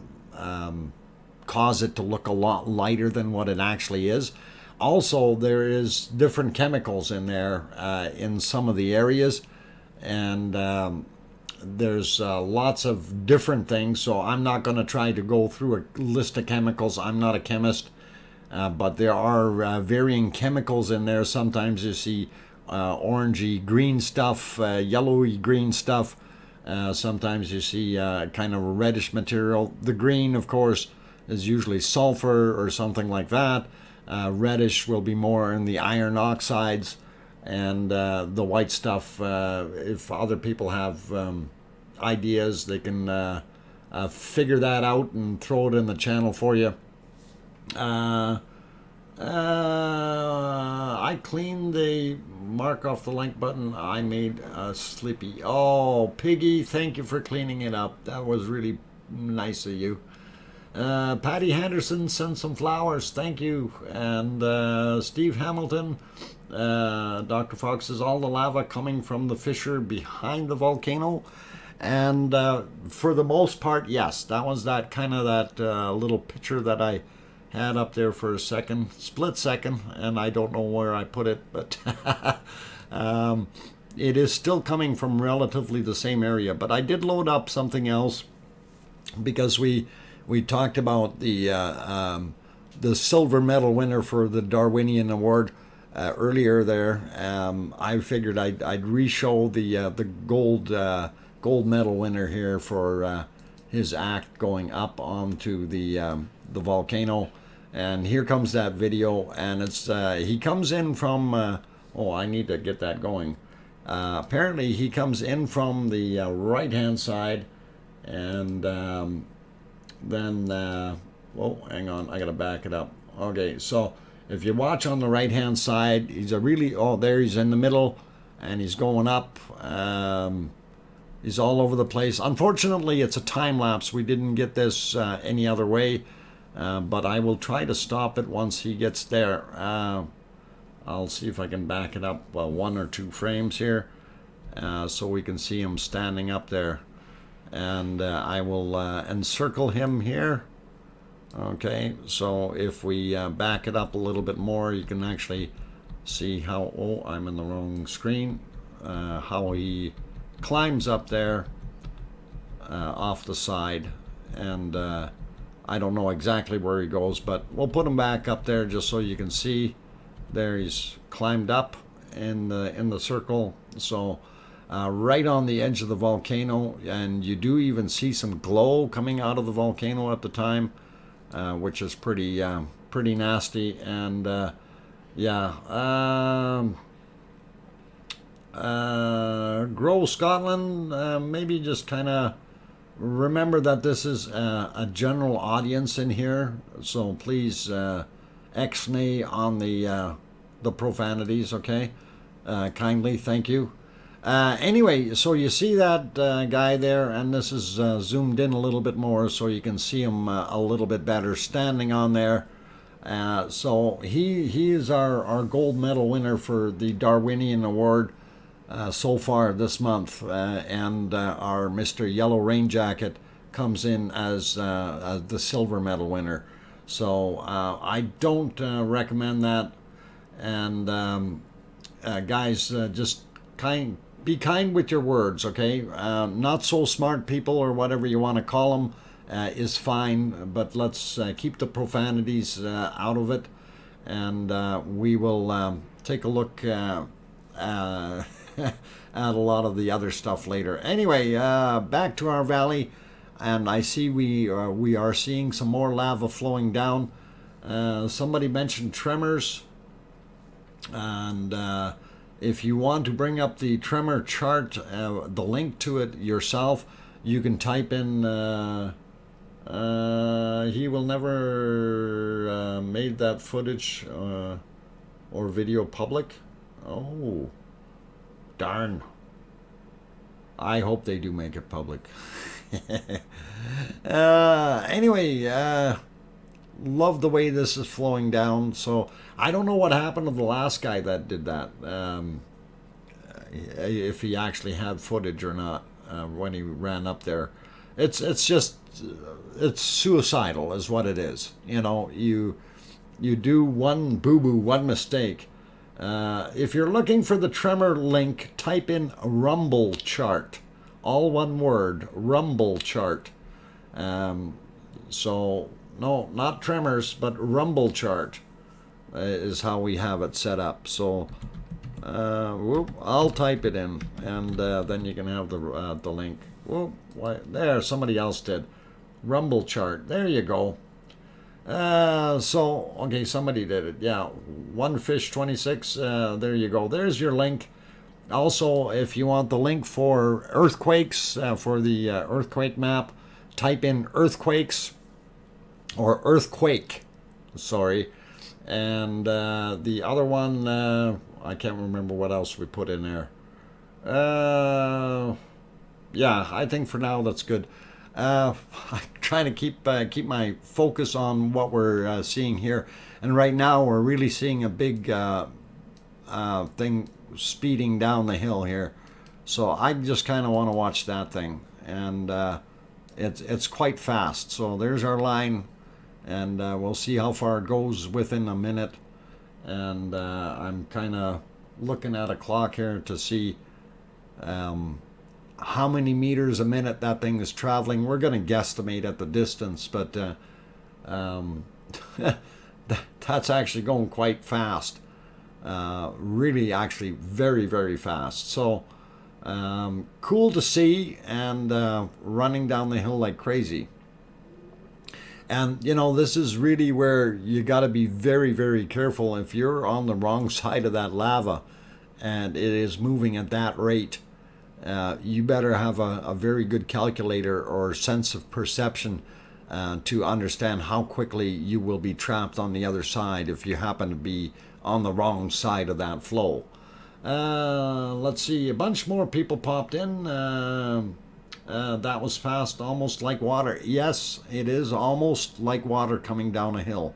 cause it to look a lot lighter than what it actually is. Also, there is different chemicals in there in some of the areas, and there's lots of different things, so I'm not going to try to go through a list of chemicals. I'm not a chemist, but there are varying chemicals in there. Sometimes you see orangey green stuff, yellowy green stuff. Sometimes you see kind of a reddish material. The green, of course, is usually sulfur or something like that. Reddish will be more in the iron oxides. And the white stuff, if other people have ideas, they can figure that out and throw it in the channel for you. I cleaned the mark off the like button. I made a sleepy. Oh, Piggy, thank you for cleaning it up. That was really nice of you. Patty Henderson sent some flowers. Thank you. And Steve Hamilton, Dr. Fox says all the lava coming from the fissure behind the volcano. And for the most part, yes, that was that kind of that little picture that I had up there for a split second, and I don't know where I put it, but it is still coming from relatively the same area. But I did load up something else because we talked about the silver medal winner for the Darwinian Award earlier there. I figured I'd re-show the gold medal winner here for his act going up onto the volcano. And here comes that video, and it's he comes in from oh, I need to get that going. Apparently he comes in from the right hand side, and then oh, hang on, I gotta back it up. Okay, so if you watch on the right hand side, he's there he's in the middle, and he's going up. He's all over the place. Unfortunately, it's a time lapse. We didn't get this any other way, but I will try to stop it once he gets there. I'll see if I can back it up 1 or 2 frames here, so we can see him standing up there. And I will encircle him here. Okay, so if we back it up a little bit more, you can actually see how, oh, I'm in the wrong screen, how he climbs up there off the side. And I don't know exactly where he goes, but we'll put him back up there just so you can see. There he's climbed up in the circle. So right on the edge of the volcano, and you do even see some glow coming out of the volcano at the time, which is pretty nasty. And yeah, Grow Scotland, maybe just kind of remember that this is a general audience in here, so please ex-nay on the profanities, okay? Kindly, thank you. Anyway, so you see that guy there, and this is zoomed in a little bit more so you can see him a little bit better standing on there. So he is our gold medal winner for the Darwinian Award so far this month, and our Mr. Yellow Rain Jacket comes in as the silver medal winner. So I don't recommend that. And guys, just be kind with your words, okay? Not so smart people, or whatever you want to call them, is fine, but let's keep the profanities out of it, and we will take a look at a lot of the other stuff later. Anyway, back to our valley, and I see we are seeing some more lava flowing down. Somebody mentioned tremors, and if you want to bring up the tremor chart, the link to it yourself, you can type in he will never made that footage or video public. Oh, darn. I hope they do make it public. Anyway, love the way this is flowing down. So I don't know what happened to the last guy that did that, if he actually had footage or not when he ran up there. It's just, it's suicidal is what it is. You know, you do one boo-boo, one mistake. If you're looking for the tremor link, type in rumble chart, all one word, rumble chart. So no, not tremors, but rumble chart is how we have it set up. So I'll type it in, and then you can have the link. Whoop, there, somebody else did. Rumble chart. There you go. So, okay, somebody did it. Yeah, One Fish 26. There you go. There's your link. Also, if you want the link for earthquakes, for the earthquake map, type in earthquakes or earthquake. Sorry. And the other one, I can't remember what else we put in there. Yeah, I think for now that's good. I'm trying to keep my focus on what we're seeing here. And right now we're really seeing a big thing speeding down the hill here. So I just kind of want to watch that thing. And it's quite fast. So there's our line. And we'll see how far it goes within a minute. And I'm kind of looking at a clock here to see how many meters a minute that thing is traveling. We're going to guesstimate at the distance, but that's actually going quite fast. Really, actually, very, very fast. So cool to see, and running down the hill like crazy. And, you know, this is really where you got to be very, very careful. If you're on the wrong side of that lava and it is moving at that rate, you better have a very good calculator or sense of perception to understand how quickly you will be trapped on the other side if you happen to be on the wrong side of that flow. Let's see, a bunch more people popped in. That was fast, almost like water. Yes, it is almost like water coming down a hill.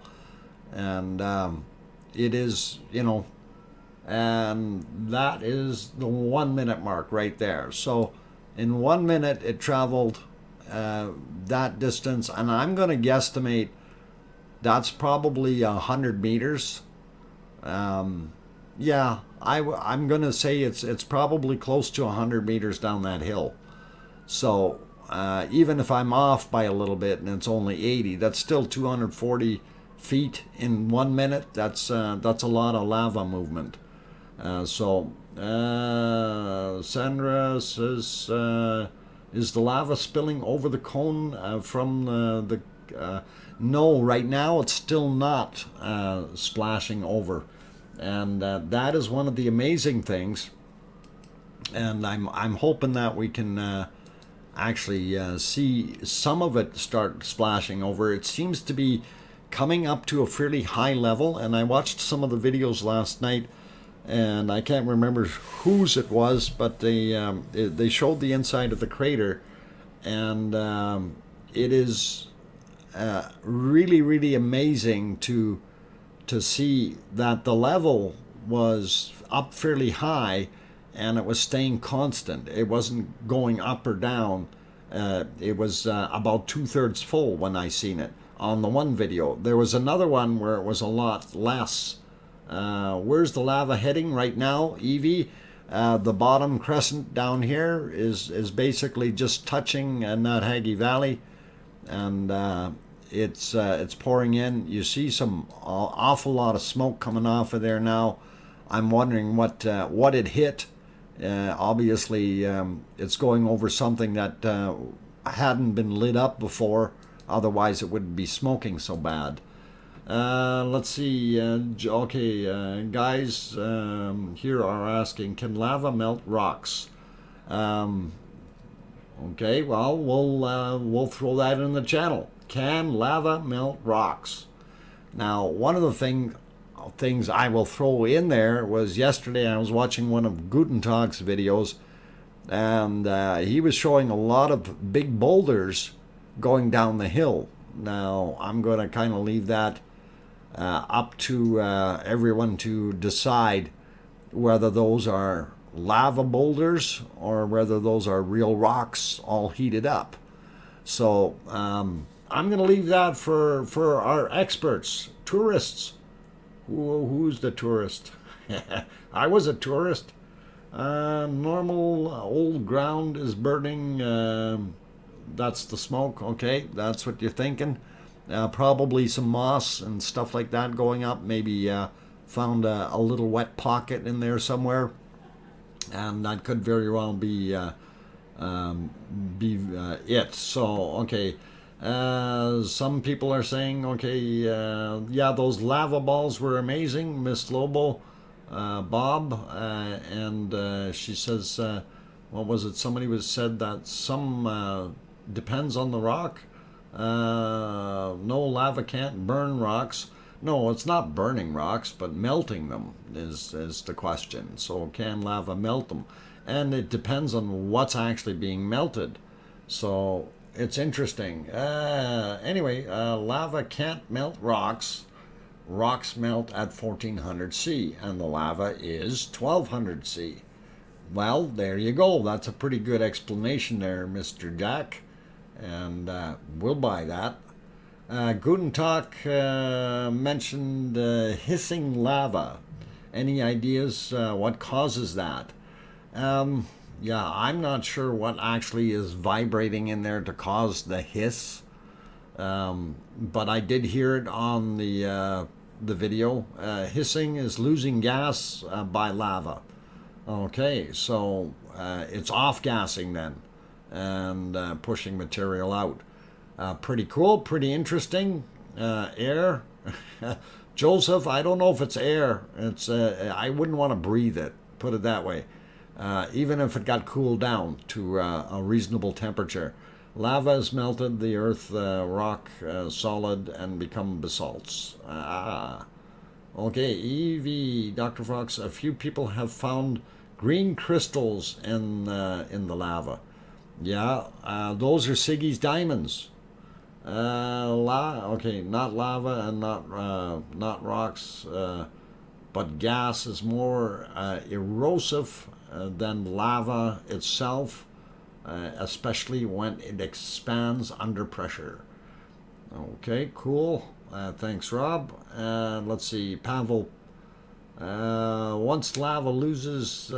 And it is, you know, and that is the 1 minute mark right there. So in 1 minute it traveled that distance, and I'm going to guesstimate that's probably 100 meters. Yeah, I'm going to say it's probably close to 100 meters down that hill. So even if I'm off by a little bit and it's only 80, that's still 240 feet in 1 minute. That's a lot of lava movement. Sandra says, is the lava spilling over the cone from the... No, right now it's still not splashing over. And that is one of the amazing things. And I'm hoping that we can actually see some of it start splashing over. It seems to be coming up to a fairly high level, and I watched some of the videos last night, and I can't remember whose it was, but they showed the inside of the crater, and it is really, really amazing to see that the level was up fairly high and it was staying constant. It wasn't going up or down. It was about 2/3 full when I seen it on the one video. There was another one where it was a lot less. Where's the lava heading right now, Evie? The bottom crescent down here is basically just touching Nathagi Valley, and it's pouring in. You see some awful lot of smoke coming off of there now. I'm wondering what it hit. Obviously, it's going over something that hadn't been lit up before. Otherwise, it wouldn't be smoking so bad. Let's see. Okay, guys here are asking, can lava melt rocks? Okay, well, we'll throw that in the channel. Can lava melt rocks? Now, one of the things I will throw in there was yesterday I was watching one of Gutentag's videos, and he was showing a lot of big boulders going down the hill. Now, I'm going to kind of leave that up to everyone to decide whether those are lava boulders or whether those are real rocks all heated up. So I'm going to leave that for our experts, tourists. Who's the tourist? I was a tourist. Normal old ground is burning. That's the smoke. Okay, that's what you're thinking. Probably some moss and stuff like that going up. Maybe found a little wet pocket in there somewhere, and that could very well be it. So okay. Some people are saying, okay, yeah, those lava balls were amazing, Miss Lobo, Bob, and she says, what was it? Somebody said that some depends on the rock. No, lava can't burn rocks. No, it's not burning rocks, but melting them is the question. So can lava melt them? And it depends on what's actually being melted. So it's interesting. Anyway, lava can't melt rocks. Rocks melt at 1400 C, and the lava is 1200 C. Well, there you go. That's a pretty good explanation there, Mr. Jack. And we'll buy that. Guten Tag mentioned hissing lava. Any ideas what causes that? Yeah, I'm not sure what actually is vibrating in there to cause the hiss. But I did hear it on the video. Hissing is losing gas by lava. Okay, so it's off-gassing then and pushing material out. Pretty cool, pretty interesting. Air. Joseph, I don't know if it's air. It's I wouldn't want to breathe it, put it that way. Even if it got cooled down to a reasonable temperature. Lava has melted the earth rock solid and become basalts. Okay, EV, Dr. Fox, a few people have found green crystals in the lava. Yeah, those are Siggy's diamonds. Okay, not lava and not rocks, but gas is more erosive than lava itself, especially when it expands under pressure. Okay, cool. Thanks, Rob. Let's see, Pavel. Once lava loses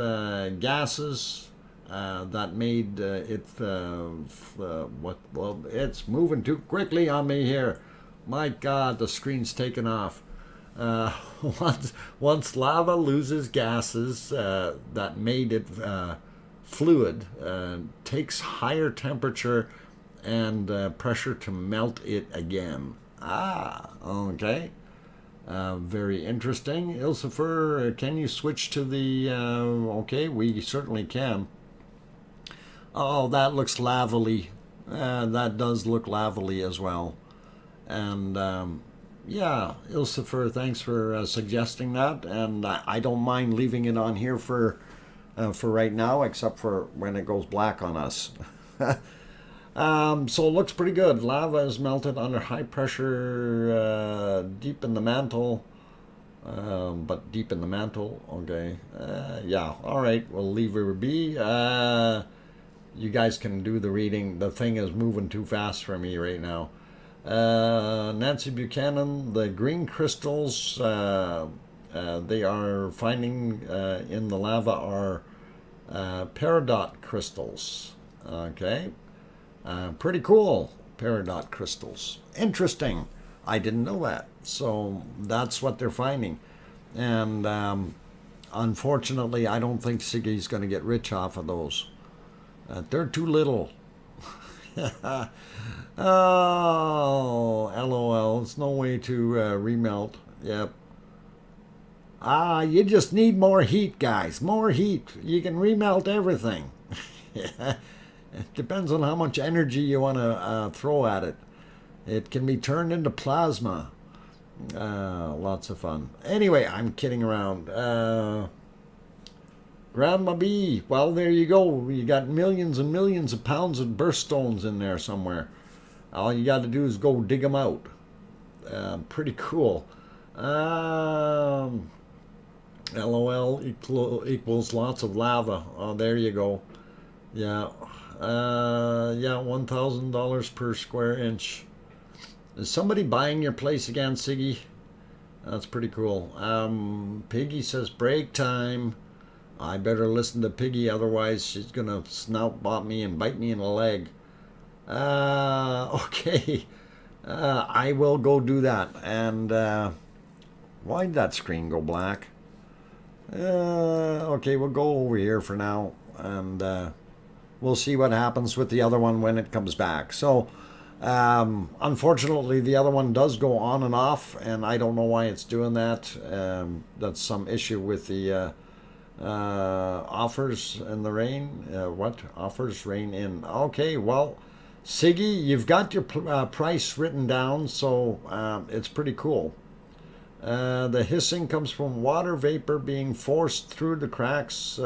gases that made it, well, it's moving too quickly on me here. My God, the screen's taken off. Once lava loses gases that made it fluid, takes higher temperature and pressure to melt it again. Okay. Very interesting. Ilsifer, can you switch to the... okay, we certainly can. Oh, that looks lavally. That does look lavally as well. And, yeah, Ilsifer, thanks for suggesting that. And I don't mind leaving it on here for right now, except for when it goes black on us. So it looks pretty good. Lava is melted under high pressure, deep in the mantle. But deep in the mantle, okay. Yeah, all right, we'll leave it be. You guys can do the reading. The thing is moving too fast for me right now. Nancy Buchanan, the green crystals they are finding in the lava are peridot crystals. Okay. Pretty cool, peridot crystals. Interesting. I didn't know that. So that's what they're finding. And unfortunately, I don't think Siggy's going to get rich off of those. They're too little. Oh, LOL. It's no way to remelt. Yep. You just need more heat, guys. More heat. You can remelt everything. It depends on how much energy you want to throw at it. It can be turned into plasma. Lots of fun. Anyway, I'm kidding around. Grandma B, well, there you go. You got millions and millions of pounds of birthstones in there somewhere. All you got to do is go dig them out. Pretty cool. LOL equals lots of lava. Oh, there you go. Yeah. Yeah, $1,000 per square inch. Is somebody buying your place again, Siggy? That's pretty cool. Piggy says break time. I better listen to Piggy, otherwise she's gonna snout bop me and bite me in the leg. Okay. I will go do that. And why did that screen go black? Okay, we'll go over here for now, and we'll see what happens with the other one when it comes back. So, unfortunately, the other one does go on and off, and I don't know why it's doing that. That's some issue with the offers in the rain. What? Offers rain in. Okay, well, Siggy, you've got your price written down, so it's pretty cool. The hissing comes from water vapor being forced through the cracks,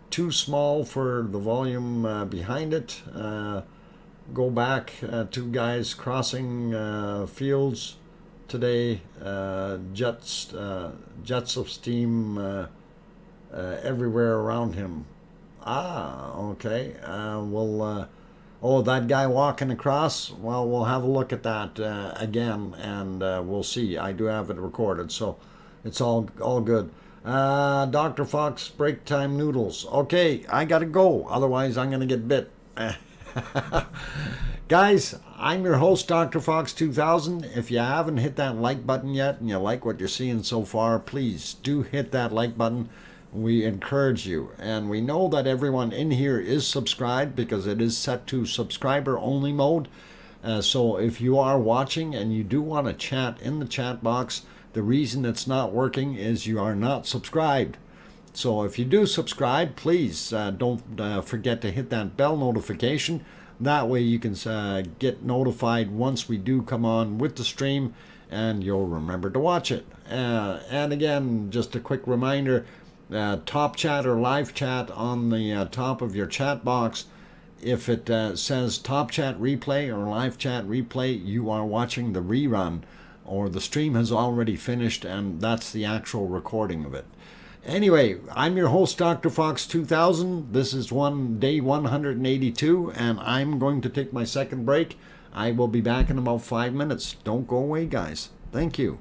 too small for the volume behind it. go back. Two guys crossing fields today. Jets of steam everywhere around him. Ah, okay. Oh, that guy walking across. Well, we'll have a look at that again, and we'll see. I do have it recorded, so it's all good. Dr. Fox, break time noodles. Okay, I gotta go. Otherwise, I'm gonna get bit. Guys, I'm your host, Dr. Fox2000. If you haven't hit that like button yet and you like what you're seeing so far, please do hit that like button. We encourage you. And we know that everyone in here is subscribed because it is set to subscriber only mode. So if you are watching and you do want to chat in the chat box, the reason it's not working is you are not subscribed. So if you do subscribe, please don't forget to hit that bell notification. That way you can get notified once we do come on with the stream, and you'll remember to watch it. And again, just a quick reminder, top chat or live chat on the top of your chat box. If it says top chat replay or live chat replay, you are watching the rerun, or the stream has already finished and that's the actual recording of it. Anyway, I'm your host, Dr. Fox2000. This is day 182, and I'm going to take my second break. I will be back in about 5 minutes. Don't go away, guys. Thank you.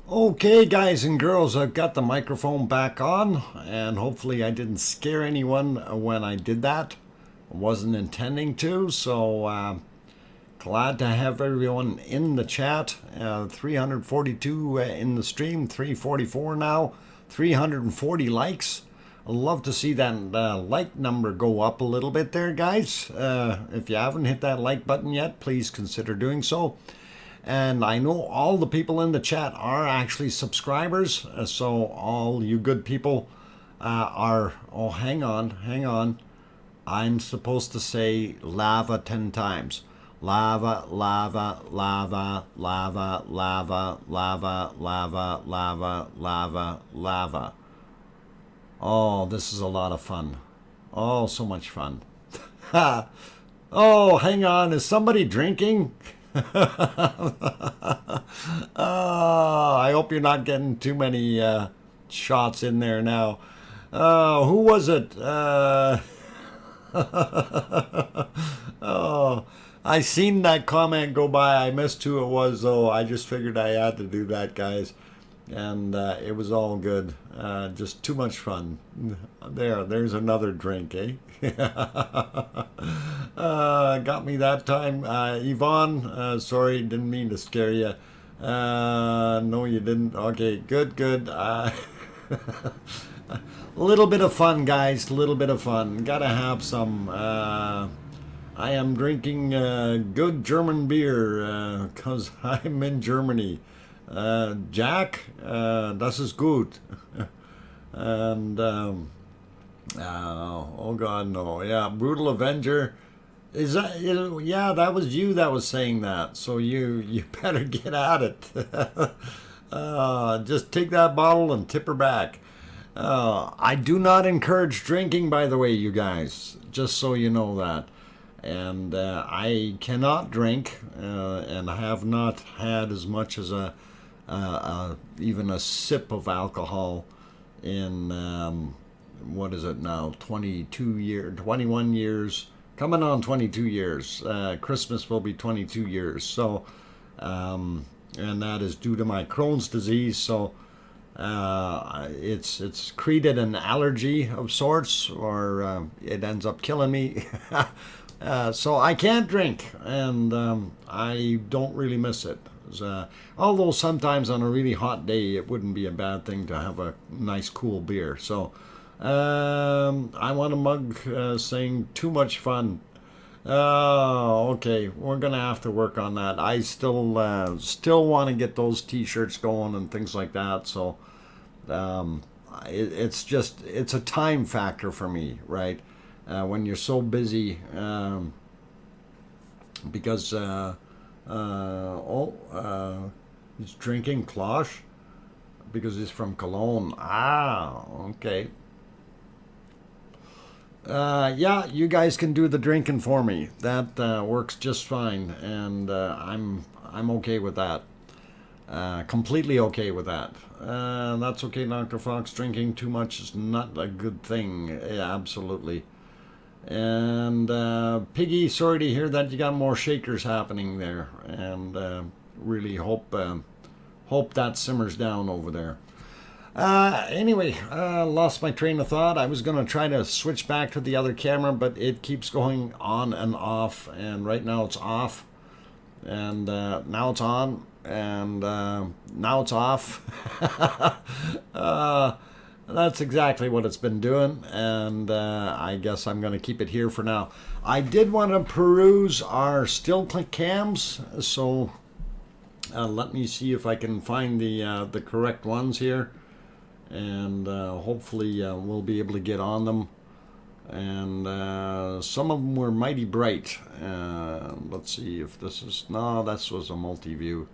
Okay, guys and girls, I've got the microphone back on, and hopefully I didn't scare anyone when I did that. I wasn't intending to, so glad to have everyone in the chat. 342 in the stream, 344 now, 340 likes. I'd love to see that like number go up a little bit there, guys. If you haven't hit that like button yet, please consider doing so. And I know all the people in the chat are actually subscribers, so all you good people are... Oh, hang on. I'm supposed to say lava 10 times. Lava, lava, lava, lava, lava, lava, lava, lava, lava, lava. Oh, this is a lot of fun. Oh, so much fun. Oh, hang on. Is somebody drinking? I hope you're not getting too many shots in there now. Who was it? Oh, I seen that comment go by. I missed who it was, though. I just figured I had to do that, guys. And it was all good. Just too much fun. There's another drink, eh? Got me that time. Yvonne, sorry, didn't mean to scare you. No, you didn't. Okay, good. A little bit of fun, guys. A little bit of fun. Gotta have some. I am drinking good German beer because I'm in Germany. Jack, das ist gut. And oh god, no. Yeah, Brutal Avenger. Is that, yeah, that was you that was saying that. So you better get at it. Just take that bottle and tip her back. I do not encourage drinking, by the way, you guys. Just so you know that. And I cannot drink, and I have not had as much as even a sip of alcohol in what is it now? 21 years, coming on 22 years. Christmas will be 22 years. So, and that is due to my Crohn's disease. So, it's created an allergy of sorts, or it ends up killing me. So I can't drink, and I don't really miss it. Although sometimes on a really hot day, it wouldn't be a bad thing to have a nice cool beer. So I want a mug saying too much fun. Okay, we're gonna have to work on that. I still want to get those t-shirts going and things like that. So it's a time factor for me, right? When you're so busy, because he's drinking Klosh because he's from Cologne. Okay. Yeah, you guys can do the drinking for me. That works just fine, and I'm okay with that. Completely okay with that. That's okay, Dr. Fox. Drinking too much is not a good thing. Yeah, absolutely. And Piggy, sorry to hear that you got more shakers happening there, and really hope that simmers down over there. Anyway, lost my train of thought. I was going to try to switch back to the other camera, but it keeps going on and off, and right now it's off, and now it's on, and now it's off. That's exactly what it's been doing, and I guess I'm going to keep it here for now. I did want to peruse our still cams, so let me see if I can find the correct ones here, and hopefully we'll be able to get on them. And some of them were mighty bright. Let's see if this is... No, this was a multi-view.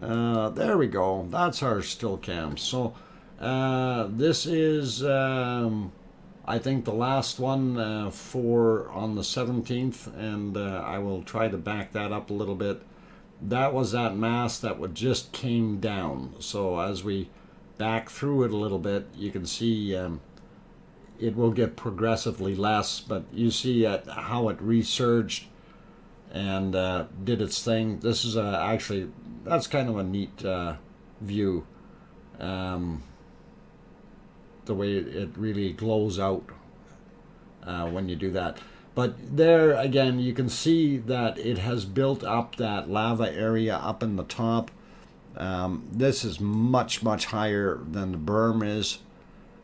There we go. That's our still cams. So... this is, I think, the last one for on the 17th, and I will try to back that up a little bit. That was that mass that just came down. So as we back through it a little bit, you can see it will get progressively less, but you see how it resurged and did its thing. This is actually, that's kind of a neat view. The way it really glows out when you do that. But there again, you can see that it has built up that lava area up in the top. This is much, much higher than the berm is.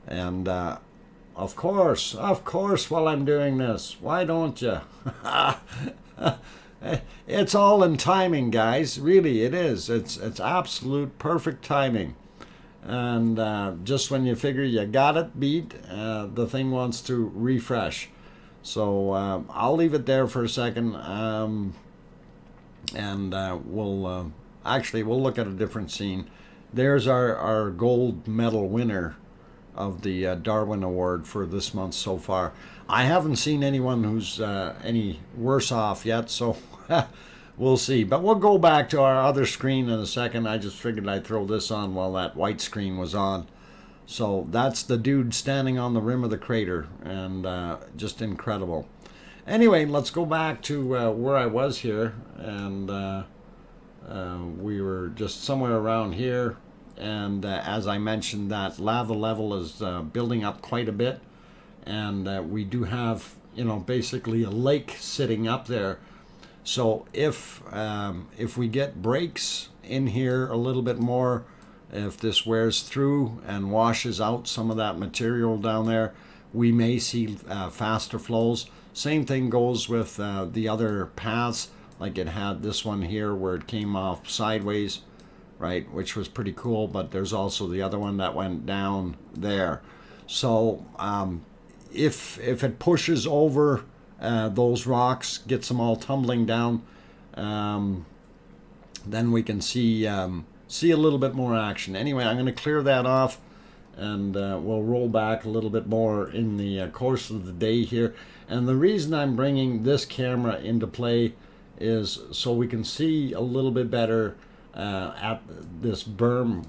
And of course, while I'm doing this, why don't you? It's all in timing, guys. Really, it is. It's absolute perfect timing. And just when you figure you got it beat, the thing wants to refresh. So I'll leave it there for a second, and we'll look at a different scene. There's our gold medal winner of the Darwin Award for this month so far. I haven't seen anyone who's any worse off yet, so we'll see. But we'll go back to our other screen in a second. I just figured I'd throw this on while that white screen was on. So that's the dude standing on the rim of the crater, and just incredible. Anyway, let's go back to where I was here, and we were just somewhere around here. And as I mentioned, that lava level is building up quite a bit, and we do have, basically a lake sitting up there. So if we get breaks in here a little bit more, if this wears through and washes out some of that material down there, we may see faster flows. Same thing goes with the other paths, like it had this one here where it came off sideways, right, which was pretty cool. But there's also the other one that went down there. So if it pushes over those rocks, gets them all tumbling down, then we can see a little bit more action. Anyway, I'm going to clear that off, and we'll roll back a little bit more in the course of the day here. And the reason I'm bringing this camera into play is so we can see a little bit better at this berm.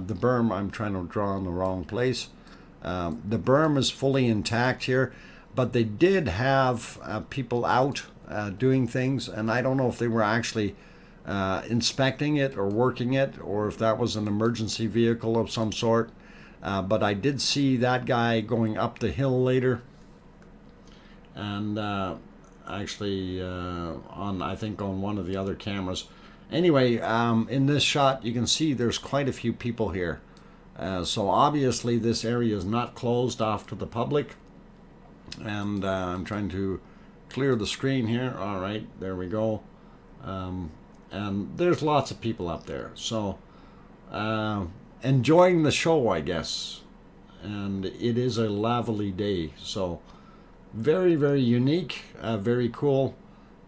The berm, I'm trying to draw in the wrong place. The berm is fully intact here, but they did have people out doing things, and I don't know if they were actually inspecting it or working it, or if that was an emergency vehicle of some sort. But I did see that guy going up the hill later, and actually I think on one of the other cameras. Anyway, in this shot you can see there's quite a few people here. So obviously this area is not closed off to the public. And I'm trying to clear the screen here. All right, there we go. And there's lots of people up there. So enjoying the show, I guess. And it is a lovely day. So very, very unique, very cool.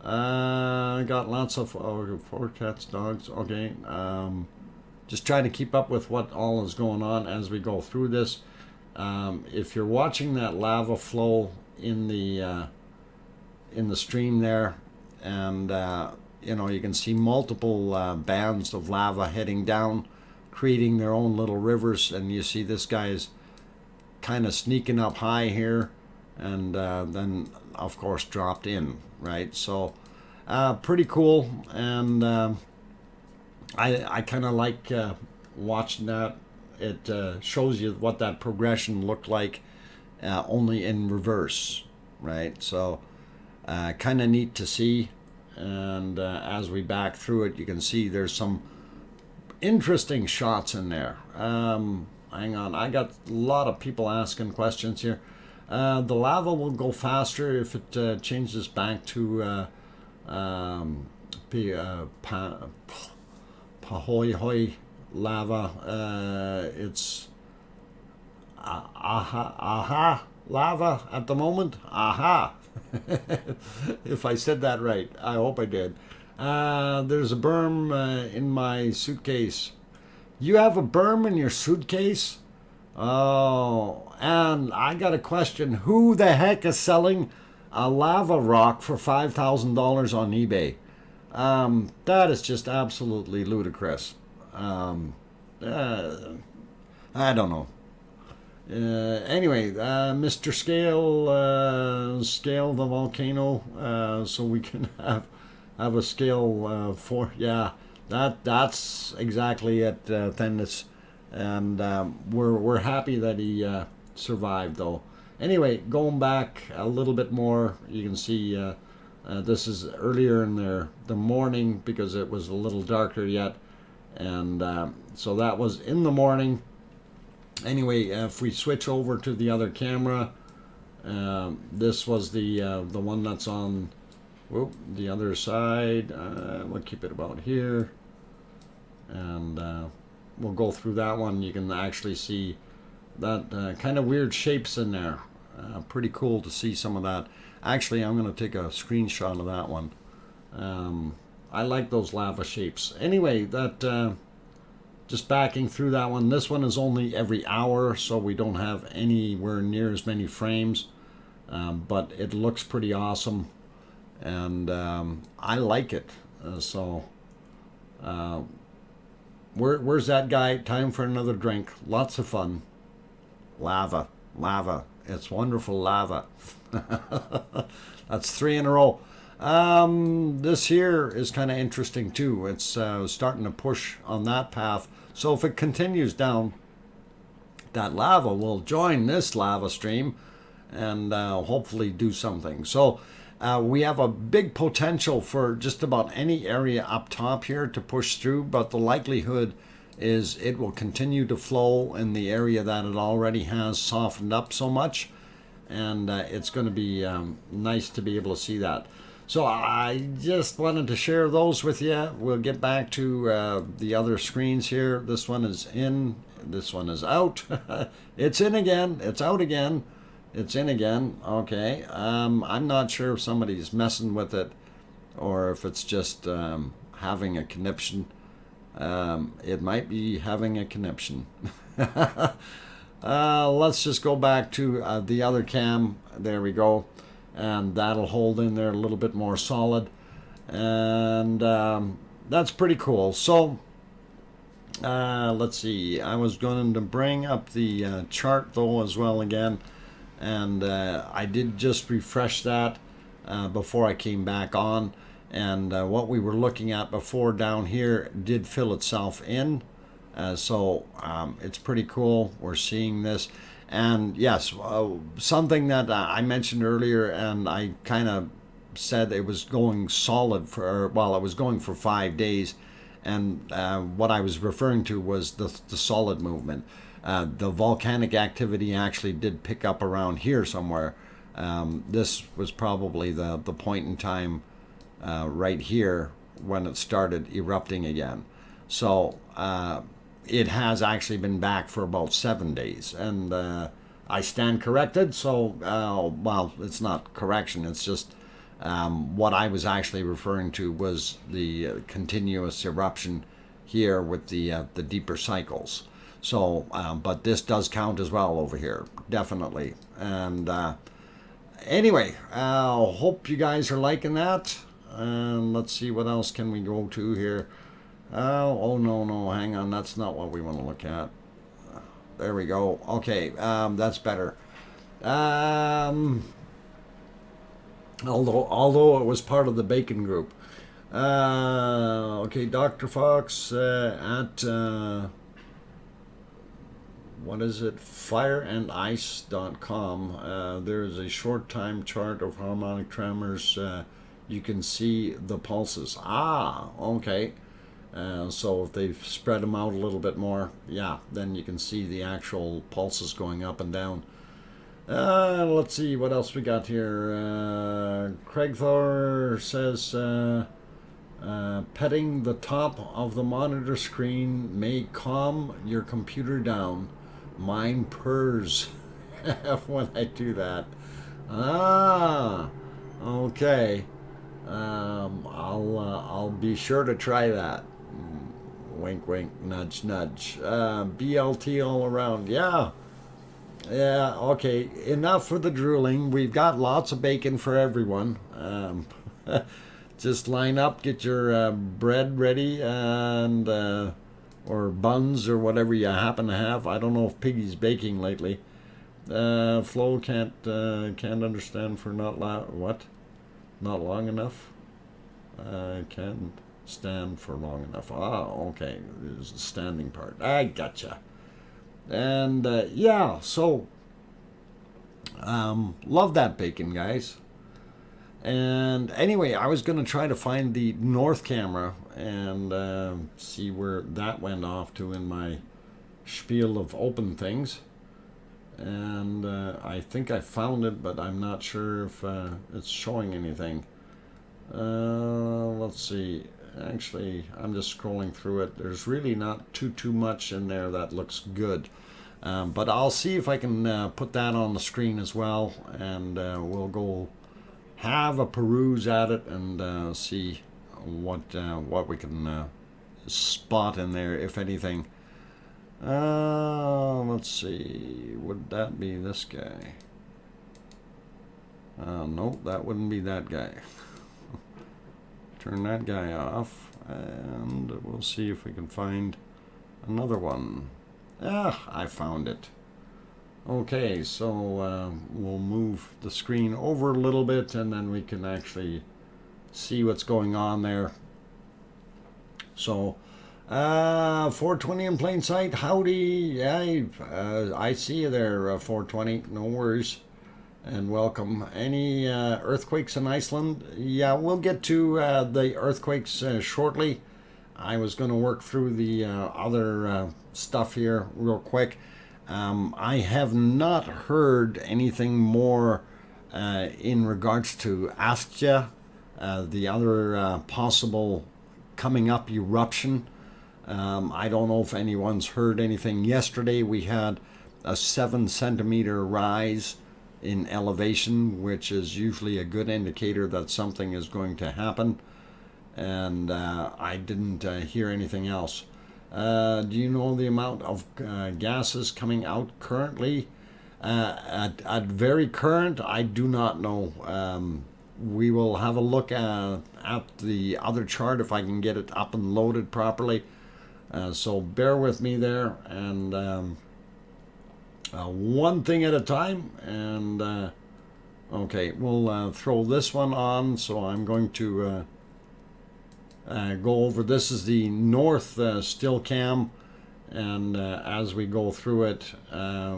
Got lots of four cats, dogs. Okay. Just trying to keep up with what all is going on as we go through this. If you're watching that lava flow in the stream there, and you can see multiple bands of lava heading down, creating their own little rivers, and you see this guy is kind of sneaking up high here, and then of course dropped in, right? So pretty cool, and I kind of like watching that. It shows you what that progression looked like, only in reverse, right? So kind of neat to see. And as we back through it, you can see there's some interesting shots in there. Hang on, I got a lot of people asking questions here. The lava will go faster if it changes back to Pahoehoe lava. It's aha lava at the moment. Aha. If I said that right, I hope I did. There's a berm in my suitcase. You have a berm in your suitcase? Oh, and I got a question. Who the heck is selling a lava rock for $5,000 on eBay? That is just absolutely ludicrous. I don't know. Anyway, Mr. Scale the volcano, so we can have a scale for, yeah, That's exactly it, Thendis. And we're happy that he survived, though. Anyway, going back a little bit more, you can see this is earlier in the morning because it was a little darker yet, and so that was in the morning. Anyway, if we switch over to the other camera, this was the one that's on the other side. We'll keep it about here, and we'll go through that one. You can actually see that kind of weird shapes in there. Pretty cool to see some of that. Actually, I'm going to take a screenshot of that one. I like those lava shapes. Anyway, that just backing through that one. This one is only every hour, so we don't have anywhere near as many frames. But it looks pretty awesome, and I like it. Where's that guy? Time for another drink. Lots of fun. Lava. It's wonderful lava. That's 3 in a row. This here is kind of interesting too. It's starting to push on that path. So if it continues down, that lava will join this lava stream and hopefully do something. So we have a big potential for just about any area up top here to push through, but the likelihood is it will continue to flow in the area that it already has softened up so much, and it's going to be nice to be able to see that. So I just wanted to share those with you. We'll get back to the other screens here. This one is in, this one is out. It's in again, it's out again, it's in again. Okay, I'm not sure if somebody's messing with it or if it's just having a conniption. It might be having a conniption. Let's just go back to the other cam. There we go. And that'll hold in there a little bit more solid. And that's pretty cool. So let's see. I was going to bring up the chart though as well again. And I did just refresh that before I came back on. And what we were looking at before down here did fill itself in. So it's pretty cool. We're seeing this. And yes, something that I mentioned earlier, and I kind of said it was going solid for, well, it was going for 5 days. And what I was referring to was the solid movement. The volcanic activity actually did pick up around here somewhere. This was probably the point in time right here when it started erupting again. So it has actually been back for about 7 days, and I stand corrected. So well, it's not correction, it's just what I was actually referring to was the continuous eruption here with the deeper cycles. So but this does count as well over here, definitely. And anyway, hope you guys are liking that. And let's see, what else can we go to here? Oh, no, hang on. That's not what we want to look at. There we go. Okay, that's better. Although it was part of the Bacon group. Okay, Dr. Fox at... what is it? fireandice.com. There's a short time chart of harmonic tremors. You can see the pulses. Ah, okay. So if they've spread them out a little bit more, yeah, then you can see the actual pulses going up and down. Let's see what else we got here. Craig Thor says, petting the top of the monitor screen may calm your computer down. Mine purrs when I do that. Ah, okay. I'll be sure to try that. Wink, wink, nudge, nudge. BLT all around. Yeah. Yeah, okay. Enough for the drooling. We've got lots of bacon for everyone. Just line up, get your bread ready, and or buns or whatever you happen to have. I don't know if Piggy's baking lately. Flo can't understand for not long enough. Can't stand for long enough. Oh, okay, there's the standing part. I gotcha. And yeah, so love that bacon, guys. And anyway, I was going to try to find the north camera and see where that went off to in my spiel of open things. And I think I found it, but I'm not sure if it's showing anything. Let's see. Actually, I'm just scrolling through it. There's really not too much in there that looks good. But I'll see if I can put that on the screen as well, and we'll go have a peruse at it and see what we can spot in there, if anything. Let's see. Would that be this guy? Nope, that wouldn't be that guy. Turn that guy off, and we'll see if we can find another one. I found it. Okay, so we'll move the screen over a little bit, and then we can actually see what's going on there. So, 420 in plain sight. Howdy. Yeah, I see you there, 420. No worries. And welcome. Any earthquakes in Iceland? Yeah, we'll get to the earthquakes shortly. I was going to work through the other stuff here real quick. I have not heard anything more in regards to Askja, the other possible coming up eruption. I don't know if anyone's heard anything. Yesterday we had a 7-centimeter rise in elevation, which is usually a good indicator that something is going to happen. And I didn't hear anything else. Do you know the amount of gases coming out currently? At very current, I do not know. We will have a look at the other chart if I can get it up and loaded properly. So bear with me there, and one thing at a time. And okay, we'll throw this one on. So I'm going to go over. This is the north still cam, and as we go through it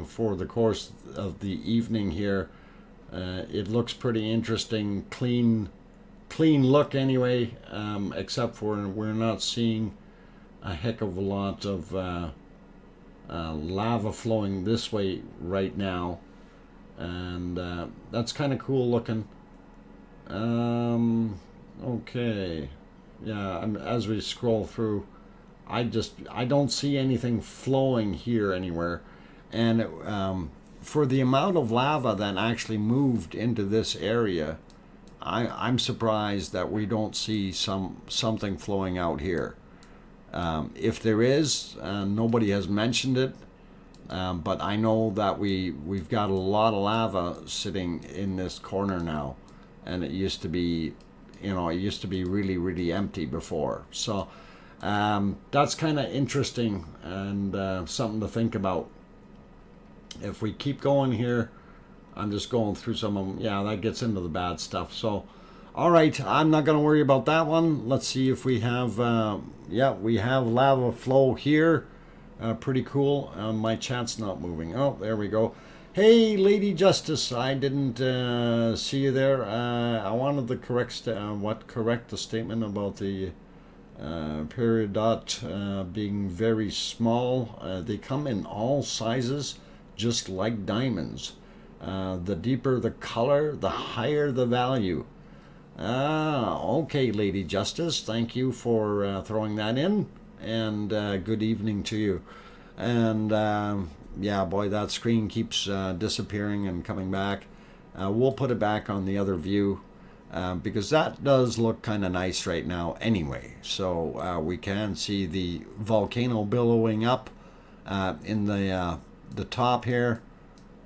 for the course of the evening here, it looks pretty interesting. Clean look anyway, except for we're not seeing a heck of a lot of lava flowing this way right now, and that's kind of cool looking. Okay. Yeah, as we scroll through, I don't see anything flowing here anywhere, and for the amount of lava that actually moved into this area, I'm surprised that we don't see something flowing out here. If there is, nobody has mentioned it, but I know that we've got a lot of lava sitting in this corner now, and it used to be. It used to be really empty before. So that's kind of interesting and something to think about. If we keep going here, I'm just going through some of them. Yeah, that gets into the bad stuff. So, all right, I'm not going to worry about that one. Let's see if we have, yeah, we have lava flow here. Pretty cool. My chat's not moving. Oh, there we go. Hey, Lady Justice, I didn't see you there. I wanted to correct the statement about the period dot being very small. They come in all sizes, just like diamonds. The deeper the color, the higher the value. Okay, Lady Justice, thank you for throwing that in, and good evening to you. And yeah, boy, that screen keeps disappearing and coming back. We'll put it back on the other view because that does look kind of nice right now anyway. So we can see the volcano billowing up in the top here,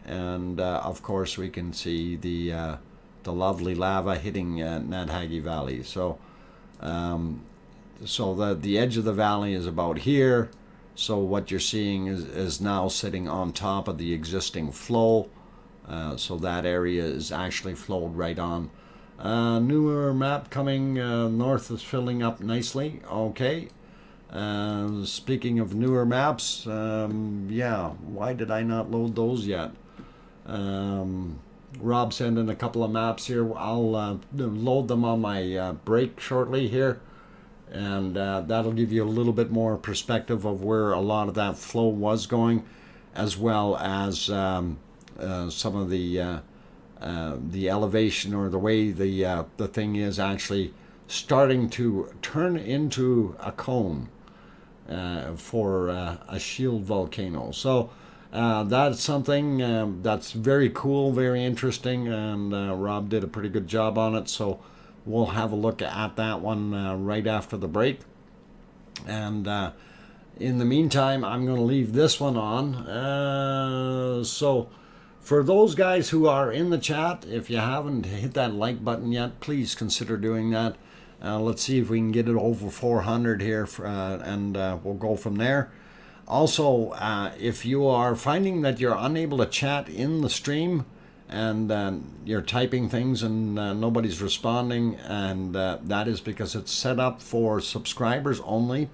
and of course we can see the lovely lava hitting Nadhagi Valley. So so the edge of the valley is about here. So what you're seeing is now sitting on top of the existing flow. So that area is actually flowed right on. Newer map coming north is filling up nicely. Okay. Speaking of newer maps, yeah, why did I not load those yet? Rob sent in a couple of maps here. I'll load them on my break shortly here, and that'll give you a little bit more perspective of where a lot of that flow was going, as well as some of the elevation, or the way the thing is actually starting to turn into a cone for a shield volcano. So that's something that's very cool, very interesting, and Rob did a pretty good job on it. So we'll have a look at that one right after the break. And in the meantime, I'm going to leave this one on. So for those guys who are in the chat, if you haven't hit that like button yet, please consider doing that. Let's see if we can get it over 400 here, and we'll go from there. Also, if you are finding that you're unable to chat in the stream, and you're typing things and nobody's responding, and that is because it's set up for subscribers only,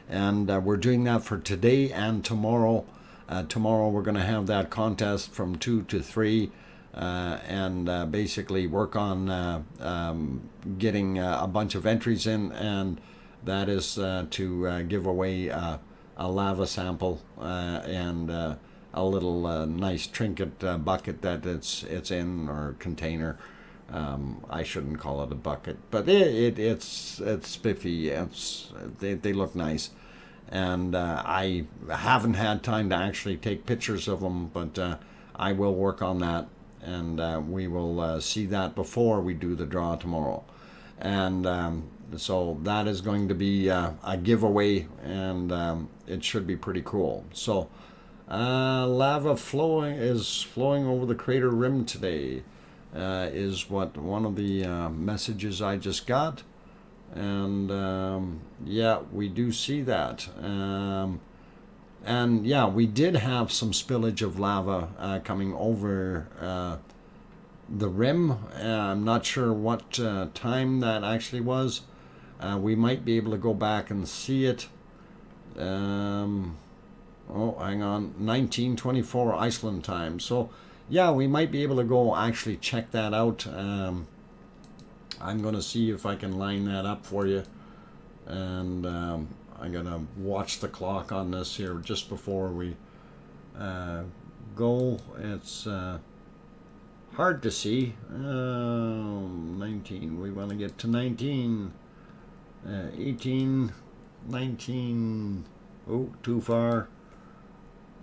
and we're doing that for today and tomorrow. Tomorrow we're going to have that contest from 2 to 3, and basically work on getting a bunch of entries in, and that is to give away a lava sample and a little nice trinket bucket that it's in, or container. I shouldn't call it a bucket, but it's spiffy. They look nice, and I haven't had time to actually take pictures of them, but I will work on that, and we will see that before we do the draw tomorrow. And so that is going to be a giveaway, and it should be pretty cool. So lava is flowing over the crater rim today, is what one of the messages I just got. And yeah, we do see that. And yeah, we did have some spillage of lava coming over the rim. I'm not sure what time that actually was. We might be able to go back and see it. Oh, hang on, 1924 Iceland time. So yeah, we might be able to go actually check that out. I'm going to see if I can line that up for you, and I'm going to watch the clock on this here just before we go. It's hard to see. 19, we want to get to 19, 18, 19, oh, too far.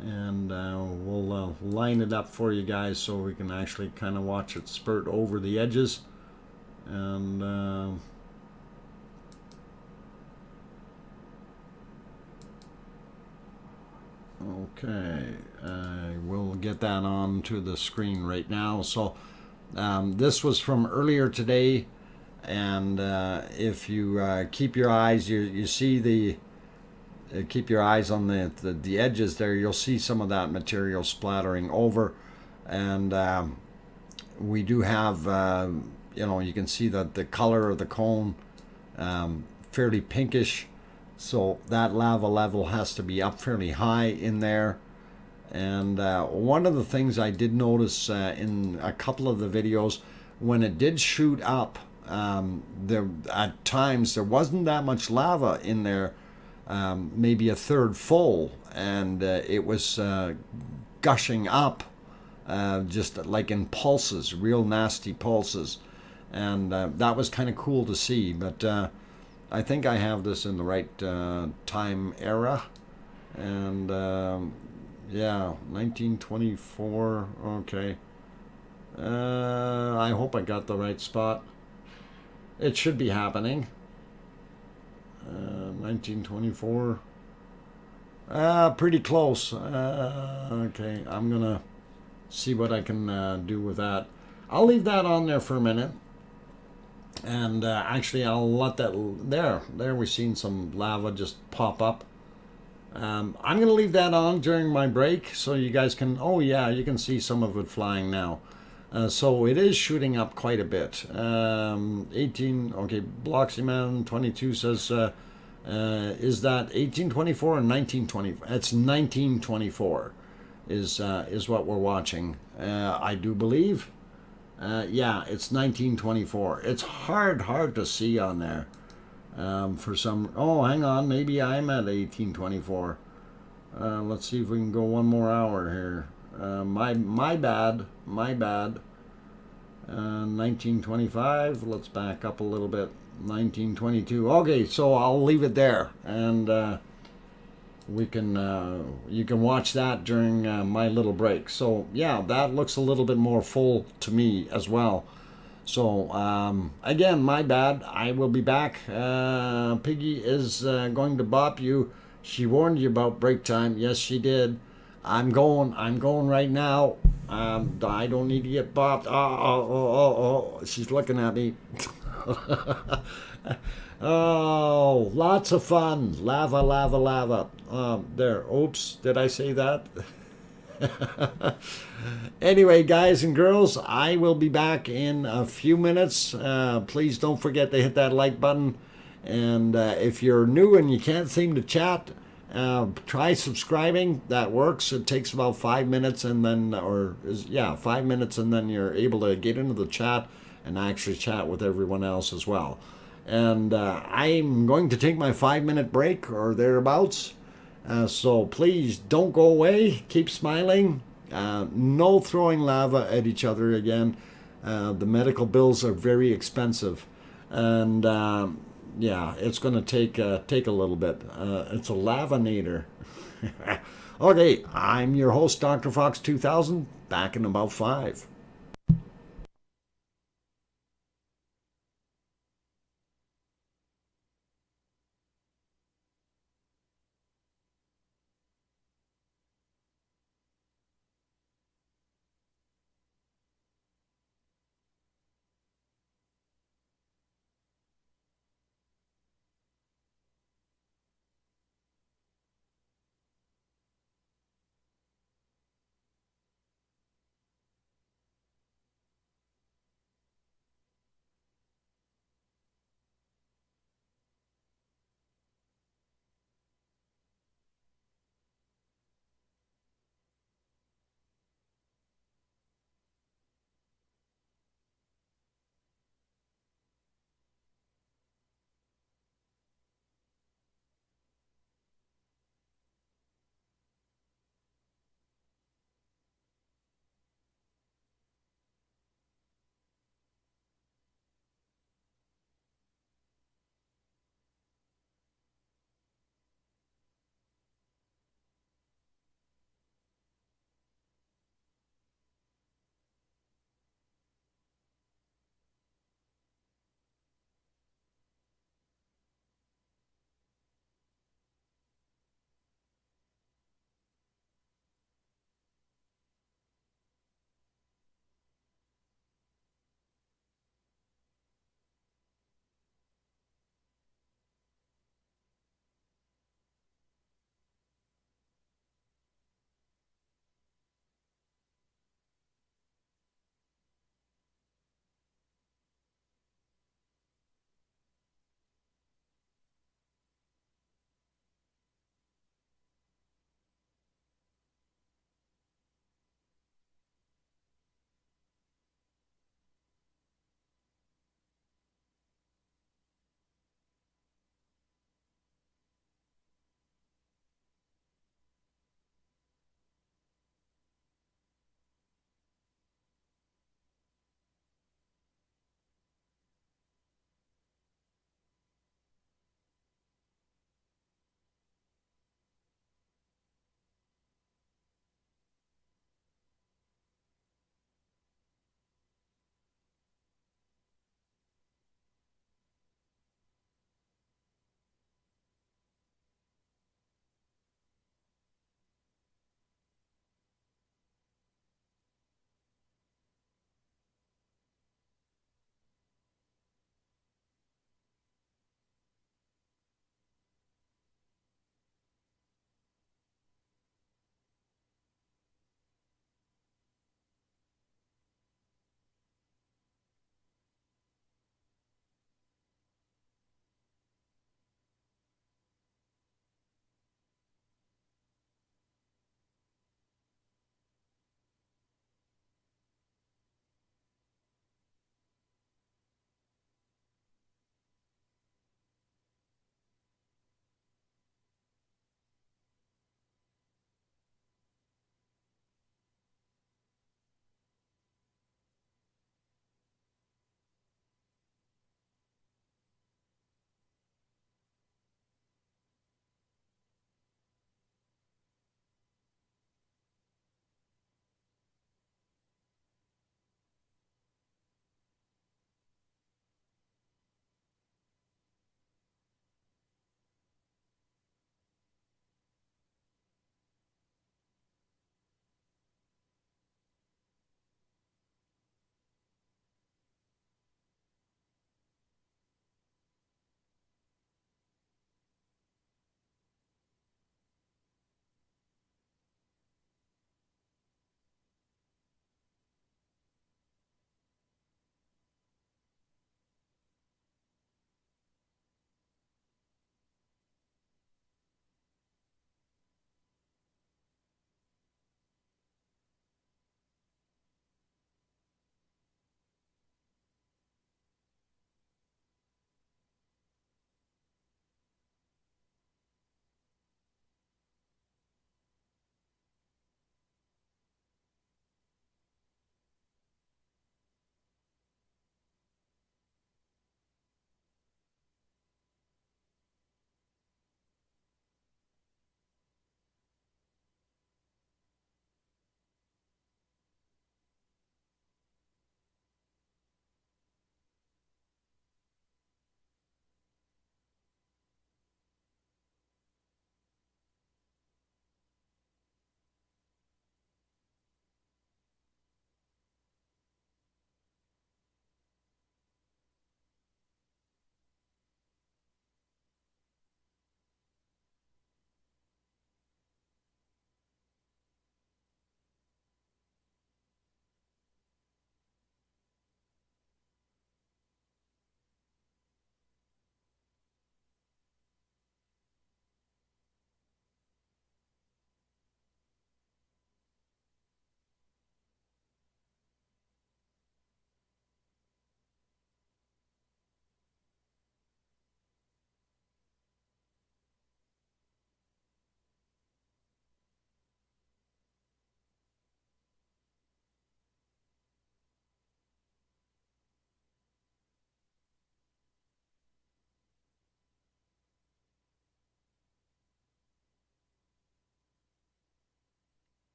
And we'll line it up for you guys so we can actually kind of watch it spurt over the edges. And okay, I will get that on to the screen right now. So this was from earlier today, and if you keep your eyes, you see the keep your eyes on the edges there, you'll see some of that material splattering over. And we do have you know, you can see that the color of the cone fairly pinkish, so that lava level has to be up fairly high in there. And one of the things I did notice in a couple of the videos, when it did shoot up, there at times there wasn't that much lava in there, maybe a third full, and it was gushing up just like in pulses, real nasty pulses. And that was kind of cool to see. But I think I have this in the right time era. And yeah, 1924. Okay. I hope I got the right spot. It should be happening. 1924. Pretty close. Okay, I'm gonna see what I can do with that. I'll leave that on there for a minute. And actually, I'll let that there. We've seen some lava just pop up. I'm going to leave that on during my break so you guys can. Oh yeah, you can see some of it flying now. So it is shooting up quite a bit. 18, okay, Bloxyman 22 says, is that 1824 or 1920? It's 1924 is what we're watching. I do believe. Yeah, it's 1924. It's hard to see on there. For some, oh, hang on, maybe I'm at 1824. Let's see if we can go one more hour here. My bad, my bad. 1925. Let's back up a little bit. 1922. Okay, so I'll leave it there, and we can you can watch that during my little break. So yeah, that looks a little bit more full to me as well. So again, my bad. I will be back. Piggy is going to bop you. She warned you about break time. Yes, she did. I'm going. I'm going right now. I don't need to get bopped. Oh. She's looking at me. Oh, lots of fun. Lava, lava, lava. There. Oops. Did I say that? Anyway, guys and girls, I will be back in a few minutes. Please don't forget to hit that like button. And if you're new and you can't seem to chat, try subscribing. That works. It takes about 5 minutes, and then, yeah, 5 minutes, and then you're able to get into the chat and actually chat with everyone else as well. And I'm going to take my 5 minute break or thereabouts. So please don't go away. Keep smiling. No throwing lava at each other again. The medical bills are very expensive, and yeah, it's going to take a little bit. It's a lavanator. Okay, I'm your host, DrFox2000. Back in about 5.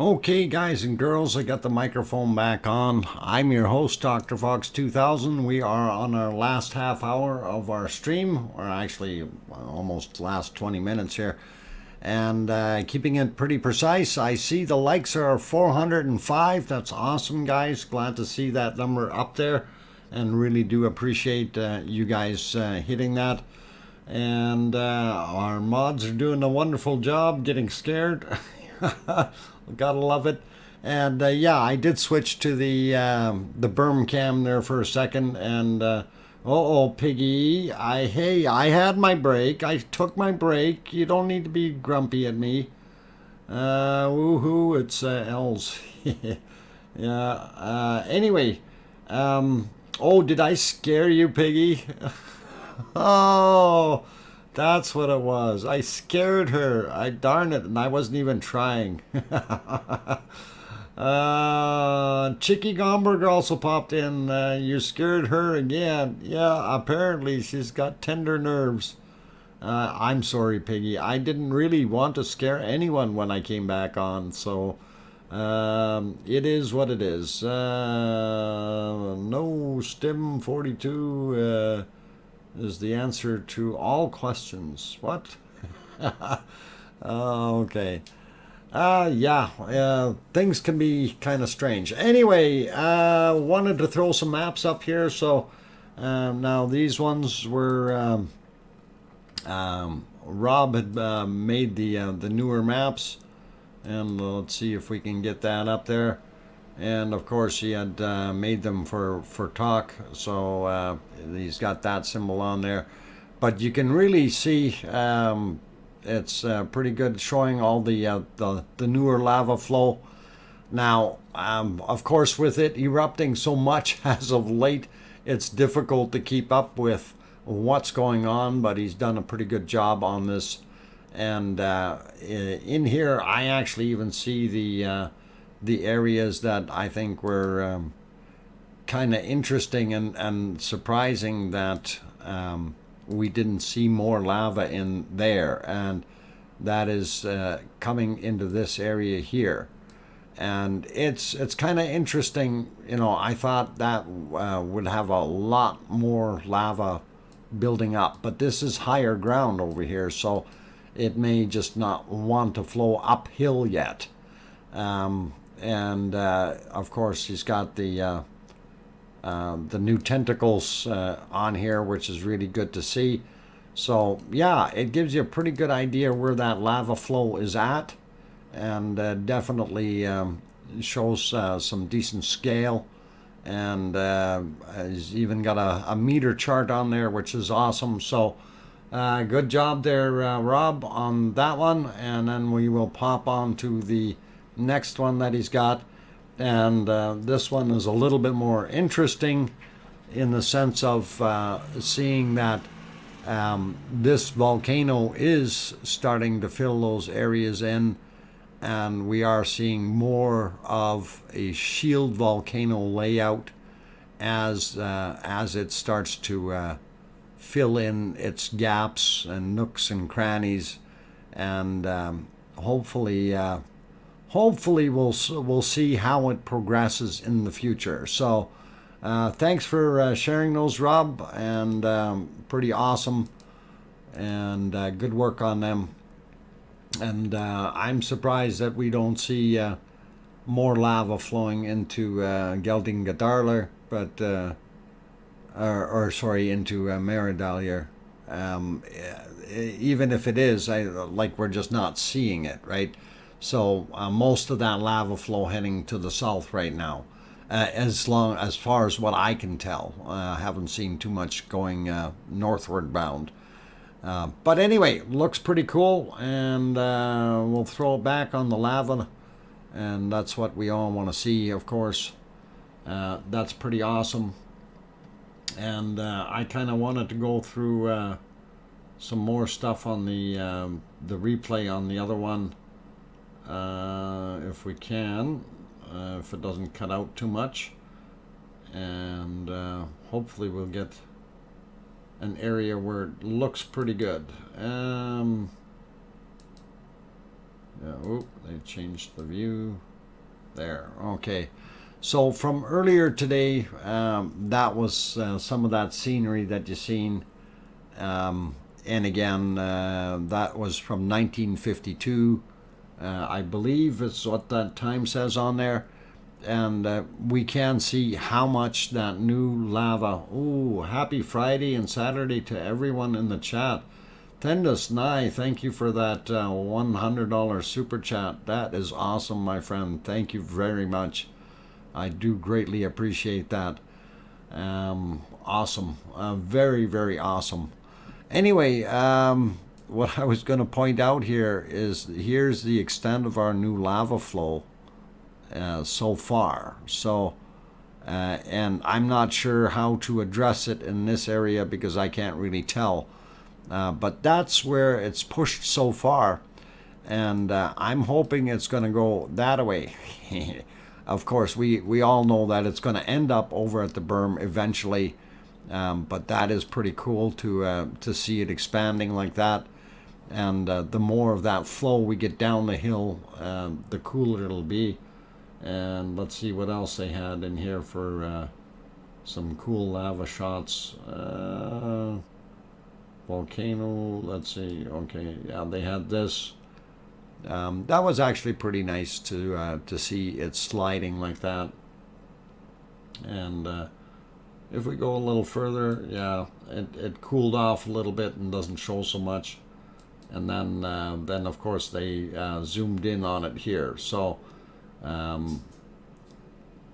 Okay, guys and girls, I got the microphone back on. I'm your host, DrFox2000. We are on our last half hour of our stream, or actually almost last 20 minutes here. And keeping it pretty precise, I see the likes are 405. That's awesome, guys. Glad to see that number up there, and really do appreciate you guys hitting that. And our mods are doing a wonderful job getting scared. Gotta love it. And yeah, I did switch to the berm cam there for a second, and uh-oh, Piggy, hey, I had my break. I took my break. You don't need to be grumpy at me. Woohoo, it's Els. Yeah, anyway, oh, did I scare you, Piggy? Oh, that's what it was. I scared her. Darn it, and I wasn't even trying. Chicky Gomberg also popped in. You scared her again. Yeah, apparently she's got tender nerves. I'm sorry, Piggy. I didn't really want to scare anyone when I came back on, so it is what it is. No, Stim 42 is the answer to all questions. What? Okay. Yeah, things can be kind of strange. Anyway, wanted to throw some maps up here. So now these ones were Rob had made the newer maps, and let's see if we can get that up there. And of course, he had made them for talk, so he's got that symbol on there. But you can really see it's pretty good, showing all the newer lava flow. Now, of course, with it erupting so much as of late, it's difficult to keep up with what's going on. But he's done a pretty good job on this. And in here, I actually even see the areas that I think were kind of interesting and surprising that we didn't see more lava in there, and that is coming into this area here. And it's kind of interesting, you know. I thought that would have a lot more lava building up, but this is higher ground over here, so it may just not want to flow uphill yet. And of course, he's got the new tentacles on here, which is really good to see. So yeah, it gives you a pretty good idea where that lava flow is at, and definitely shows some decent scale. And he's even got a meter chart on there, which is awesome. So good job there, Rob, on that one. And then we will pop on to the next one that he's got. And this one is a little bit more interesting in the sense of seeing that this volcano is starting to fill those areas in, and we are seeing more of a shield volcano layout as it starts to fill in its gaps and nooks and crannies. And hopefully we'll see how it progresses in the future. So thanks for sharing those, Rob, and pretty awesome, and good work on them. And I'm surprised that we don't see more lava flowing into Geldingadarler, but or sorry, into Meridalier. Even if it is, like, we're just not seeing it, right? So most of that lava flow heading to the south right now, as far as what I can tell. I haven't seen too much going northward bound. But anyway, looks pretty cool, and we'll throw it back on the lava, and that's what we all want to see, of course. That's pretty awesome. And I kind of wanted to go through some more stuff on the replay on the other one, if we can, if it doesn't cut out too much. And hopefully we'll get an area where it looks pretty good. Yeah, they changed the view. there. Okay. So from earlier today, that was some of that scenery that you seen. And again, that was from 1952. I believe it's what that time says on there. And we can see how much that new lava. Ooh, happy Friday and Saturday to everyone in the chat. Tendus Nye, thank you for that $100 super chat. That is awesome, my friend. Thank you very much. I do greatly appreciate that. Awesome. Very, very awesome. Anyway, what I was going to point out here is here's the extent of our new lava flow so far. So, and I'm not sure how to address it in this area because I can't really tell. But that's where it's pushed so far, and I'm hoping it's going to go that way. Of course, we all know that it's going to end up over at the berm eventually, but that is pretty cool to see it expanding like that. And the more of that flow we get down the hill, the cooler it'll be. And let's see what else they had in here for some cool lava shots. Volcano, let's see, okay, yeah, they had this. That was actually pretty nice to see it sliding like that. And if we go a little further, yeah, it cooled off a little bit and doesn't show so much. And then of course they zoomed in on it here. So,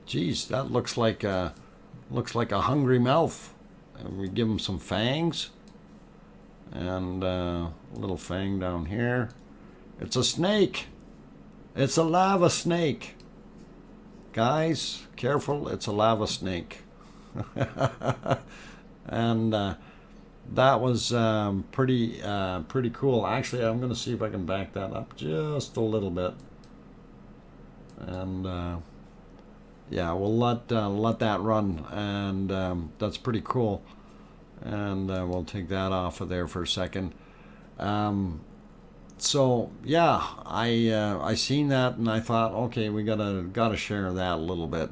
geez, that looks like a hungry mouth. And we give him some fangs. And a little fang down here. It's a snake. It's a lava snake. Guys, careful, it's a lava snake. And that was pretty cool. Actually, I'm going to see if I can back that up just a little bit. And yeah, we'll let that run. And that's pretty cool. And we'll take that off of there for a second. So yeah, I seen that and I thought, okay, we gotta share that a little bit.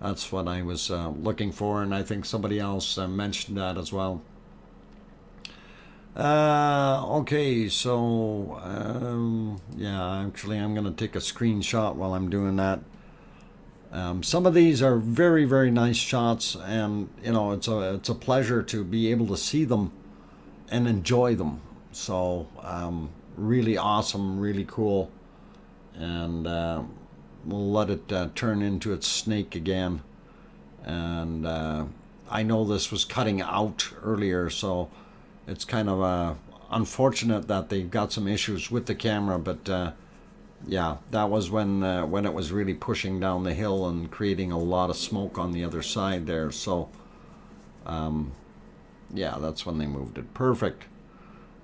That's what I was looking for, and I think somebody else mentioned that as well. Okay, so yeah, actually I'm gonna take a screenshot while I'm doing that. Some of these are very, very nice shots, and you know, it's a pleasure to be able to see them and enjoy them. So really awesome, really cool, and we'll let it turn into its snake again. And I know this was cutting out earlier, so it's kind of unfortunate that they've got some issues with the camera, but yeah, that was when it was really pushing down the hill and creating a lot of smoke on the other side there. So yeah, that's when they moved it. Perfect.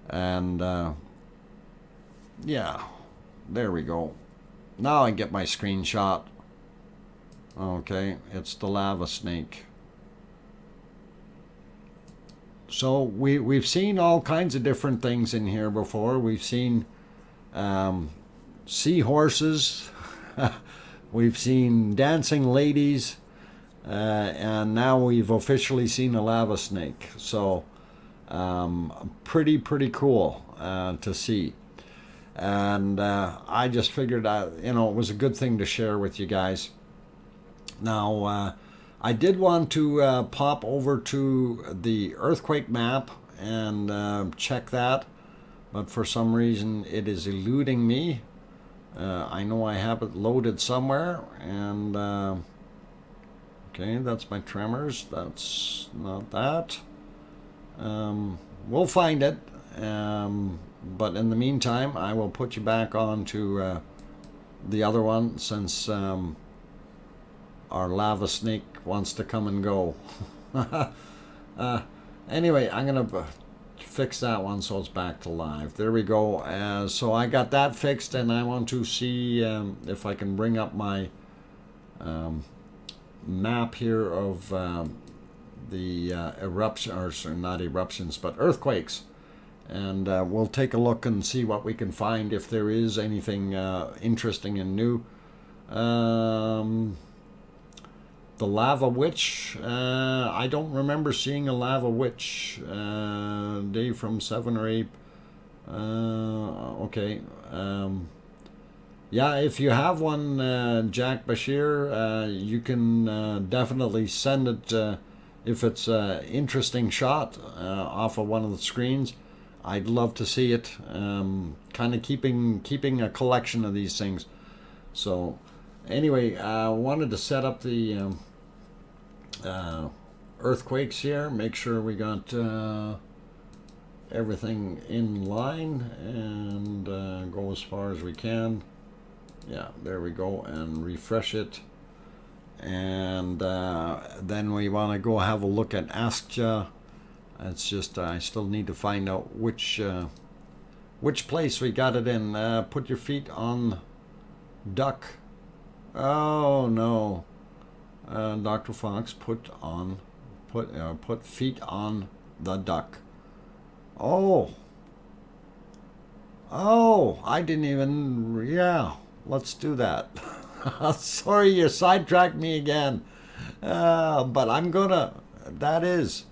And yeah, there we go. Now I get my screenshot. Okay, it's the lava snake. So we've seen all kinds of different things in here before. We've seen seahorses, we've seen dancing ladies, and now we've officially seen a lava snake. So pretty cool to see. And I just figured it was a good thing to share with you guys. Now I did want to pop over to the earthquake map and check that, but for some reason it is eluding me. I know I have it loaded somewhere, and okay, that's my tremors. That's not that. We'll find it, but in the meantime, I will put you back on to the other one, since our lava snake wants to come and go. Anyway, I'm gonna fix that one so it's back to live. There we go. So I got that fixed, and I want to see if I can bring up my map here of the eruption, or not eruptions, but earthquakes. And we'll take a look and see what we can find, if there is anything interesting and new. The lava witch. I don't remember seeing a lava witch. Day from 7 or 8. Okay. Yeah, if you have one, Jack Bashir, you can definitely send it if it's an interesting shot off of one of the screens. I'd love to see it. Kind of keeping a collection of these things. So anyway, I wanted to set up the earthquakes here. Make sure we got everything in line and go as far as we can. Yeah, there we go, and refresh it. And then we want to go have a look at AskJa. It's just I still need to find out which place we got it in. Put your feet on duck. Oh no, Dr. Fox, put feet on the duck. Oh, I didn't even. Yeah, let's do that. Sorry, you sidetracked me again. But I'm gonna. That is.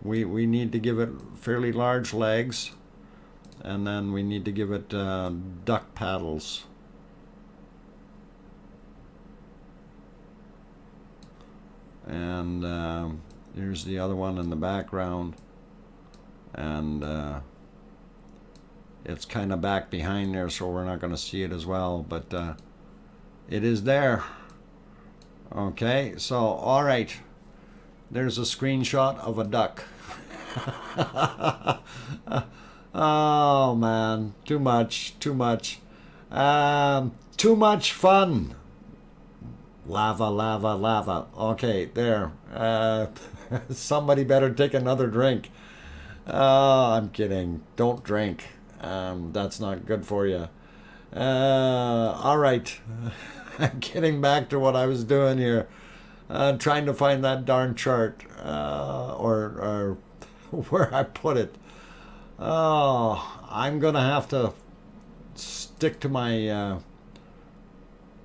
We need to give it fairly large legs, and then we need to give it duck paddles. And here's the other one in the background, and it's kind of back behind there, so we're not going to see it as well, but it is there. Okay, so all right, there's a screenshot of a duck. Oh man, too much fun. Lava. Okay, there. Somebody better take another drink. I'm kidding. Don't drink. That's not good for you. All right. Getting back to what I was doing here. Trying to find that darn chart. Or where I put it. Oh, I'm going to have to stick to my...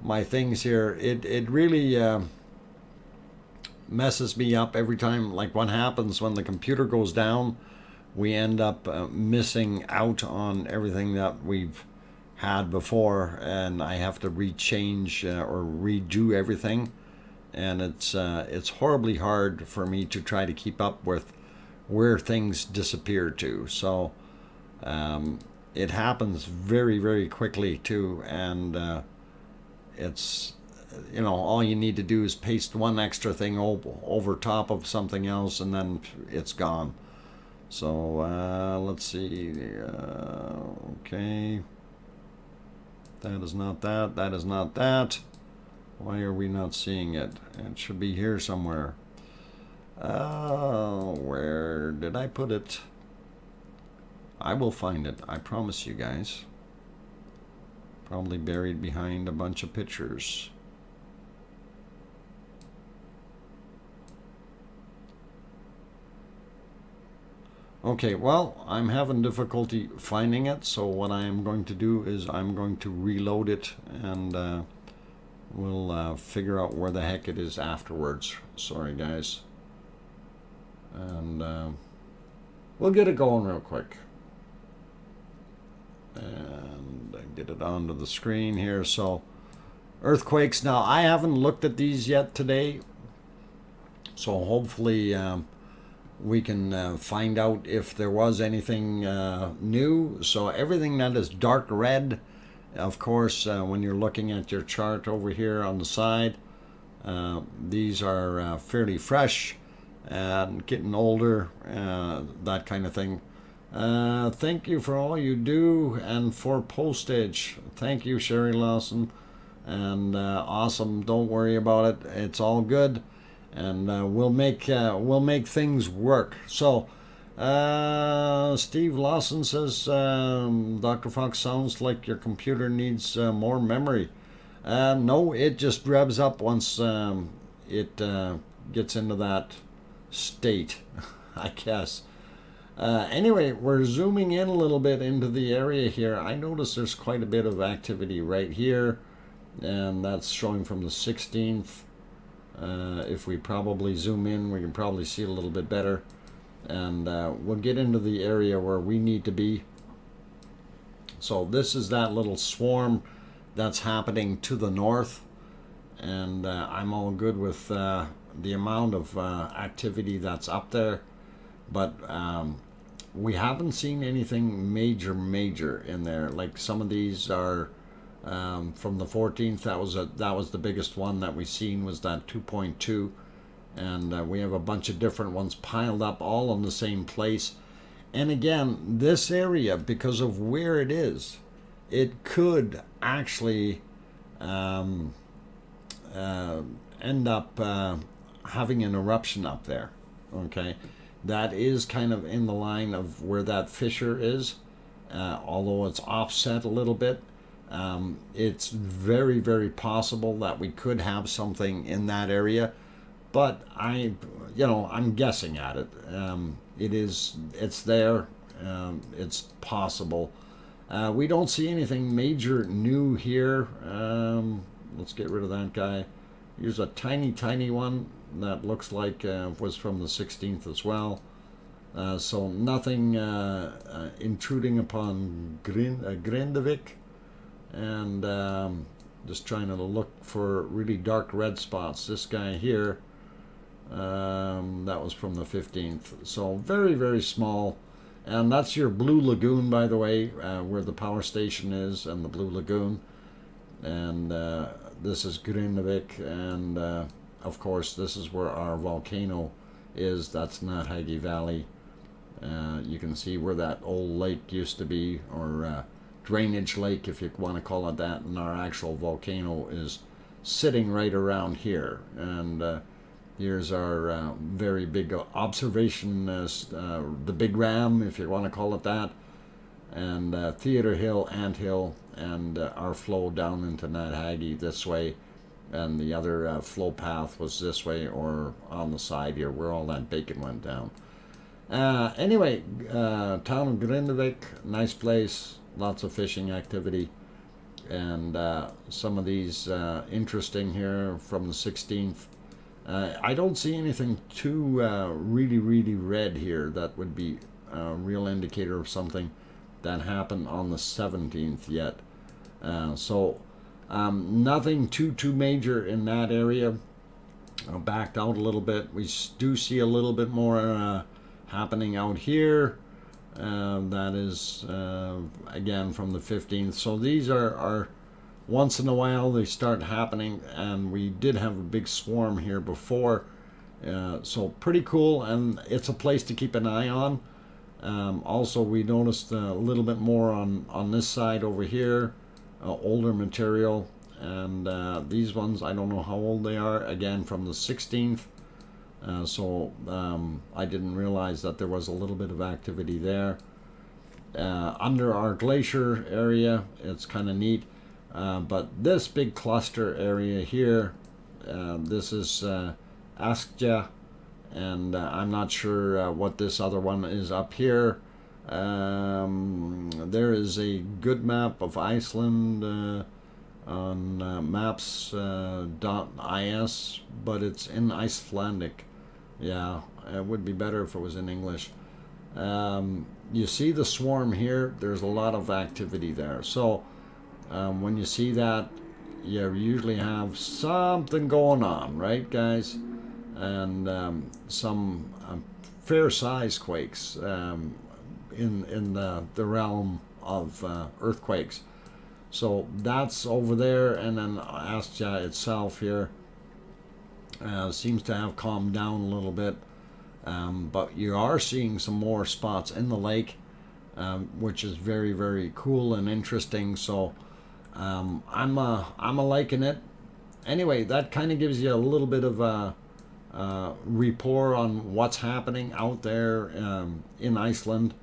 my things here. It really messes me up every time. Like what happens when the computer goes down, we end up missing out on everything that we've had before, and I have to rechange or redo everything, and it's horribly hard for me to try to keep up with where things disappear to. So it happens very, very quickly too, and it's, you know, all you need to do is paste one extra thing over top of something else, and then it's gone. So let's see. Okay, that is not that. That is not that. Why are we not seeing it? It should be here somewhere. Where did I put it? I will find it. I promise you guys. Probably buried behind a bunch of pictures. Okay, well, I'm having difficulty finding it, so what I am going to do is I'm going to reload it, and we'll figure out where the heck it is afterwards. Sorry, guys. And we'll get it going real quick. And get it onto the screen here. So earthquakes. Now I haven't looked at these yet today, so hopefully we can find out if there was anything new. So everything that is dark red, of course, when you're looking at your chart over here on the side, these are fairly fresh and getting older, that kind of thing. Thank you for all you do and for postage. Thank you, Sherry Lawson. And awesome. Don't worry about it. It's all good, and we'll make things work. So Steve Lawson says, Dr. Fox, sounds like your computer needs more memory. No, it just revs up once it gets into that state, I guess. Anyway, we're zooming in a little bit into the area here. I notice there's quite a bit of activity right here, and that's showing from the 16th. If we probably zoom in, we can probably see it a little bit better. And we'll get into the area where we need to be. So this is that little swarm that's happening to the north. And I'm all good with the amount of activity that's up there. But we haven't seen anything major in there. Like some of these are from the 14th. That was the biggest one that we seen, was that 2.2, and we have a bunch of different ones piled up all in the same place. And again, this area, because of where it is, it could actually end up having an eruption up there. Okay, that is kind of in the line of where that fissure is, although it's offset a little bit. It's very possible that we could have something in that area, but I'm guessing at it. It's there. It's possible. We don't see anything major new here. Let's get rid of that guy. Here's a tiny one that looks like was from the 16th as well. So nothing intruding upon Grindavik. And just trying to look for really dark red spots. This guy here, that was from the 15th. So very small. And that's your Blue Lagoon, by the way, where the power station is, and the Blue Lagoon. And this is Grindavik, and of course this is where our volcano is. That's Nathagi Valley. You can see where that old lake used to be, or drainage lake, if you want to call it that, and our actual volcano is sitting right around here. And here's our very big observation, the Big Ram, if you want to call it that, and Theater Hill, Ant Hill, and our flow down into Nathagi this way, and the other flow path was this way, or on the side here where all that bacon went down. Anyway, town of Grindavik, nice place. Lots of fishing activity, and some of these interesting here from the 16th. I don't see anything too really red here that would be a real indicator of something that happened on the 17th yet. So nothing too major in that area. Backed out a little bit. We do see a little bit more happening out here. That is again from the 15th. So these are once in a while they start happening, and we did have a big swarm here before, so pretty cool, and it's a place to keep an eye on. Also, we noticed a little bit more on this side over here, older material, and these ones, I don't know how old they are, again from the 16th. So I didn't realize that there was a little bit of activity there. Under our glacier area, it's kind of neat. But this big cluster area here, this is Askja, and I'm not sure what this other one is up here. There is a good map of Iceland on maps.is, but it's in Icelandic. Yeah, it would be better if it was in English. You see the swarm here, there's a lot of activity there. So when you see that, you usually have something going on, right, guys? And some fair size quakes in the realm of earthquakes. So that's over there, and then Askja itself here seems to have calmed down a little bit, but you are seeing some more spots in the lake, which is very cool and interesting. So I'm liking it. Anyway, that kind of gives you a little bit of a rapport on what's happening out there in Iceland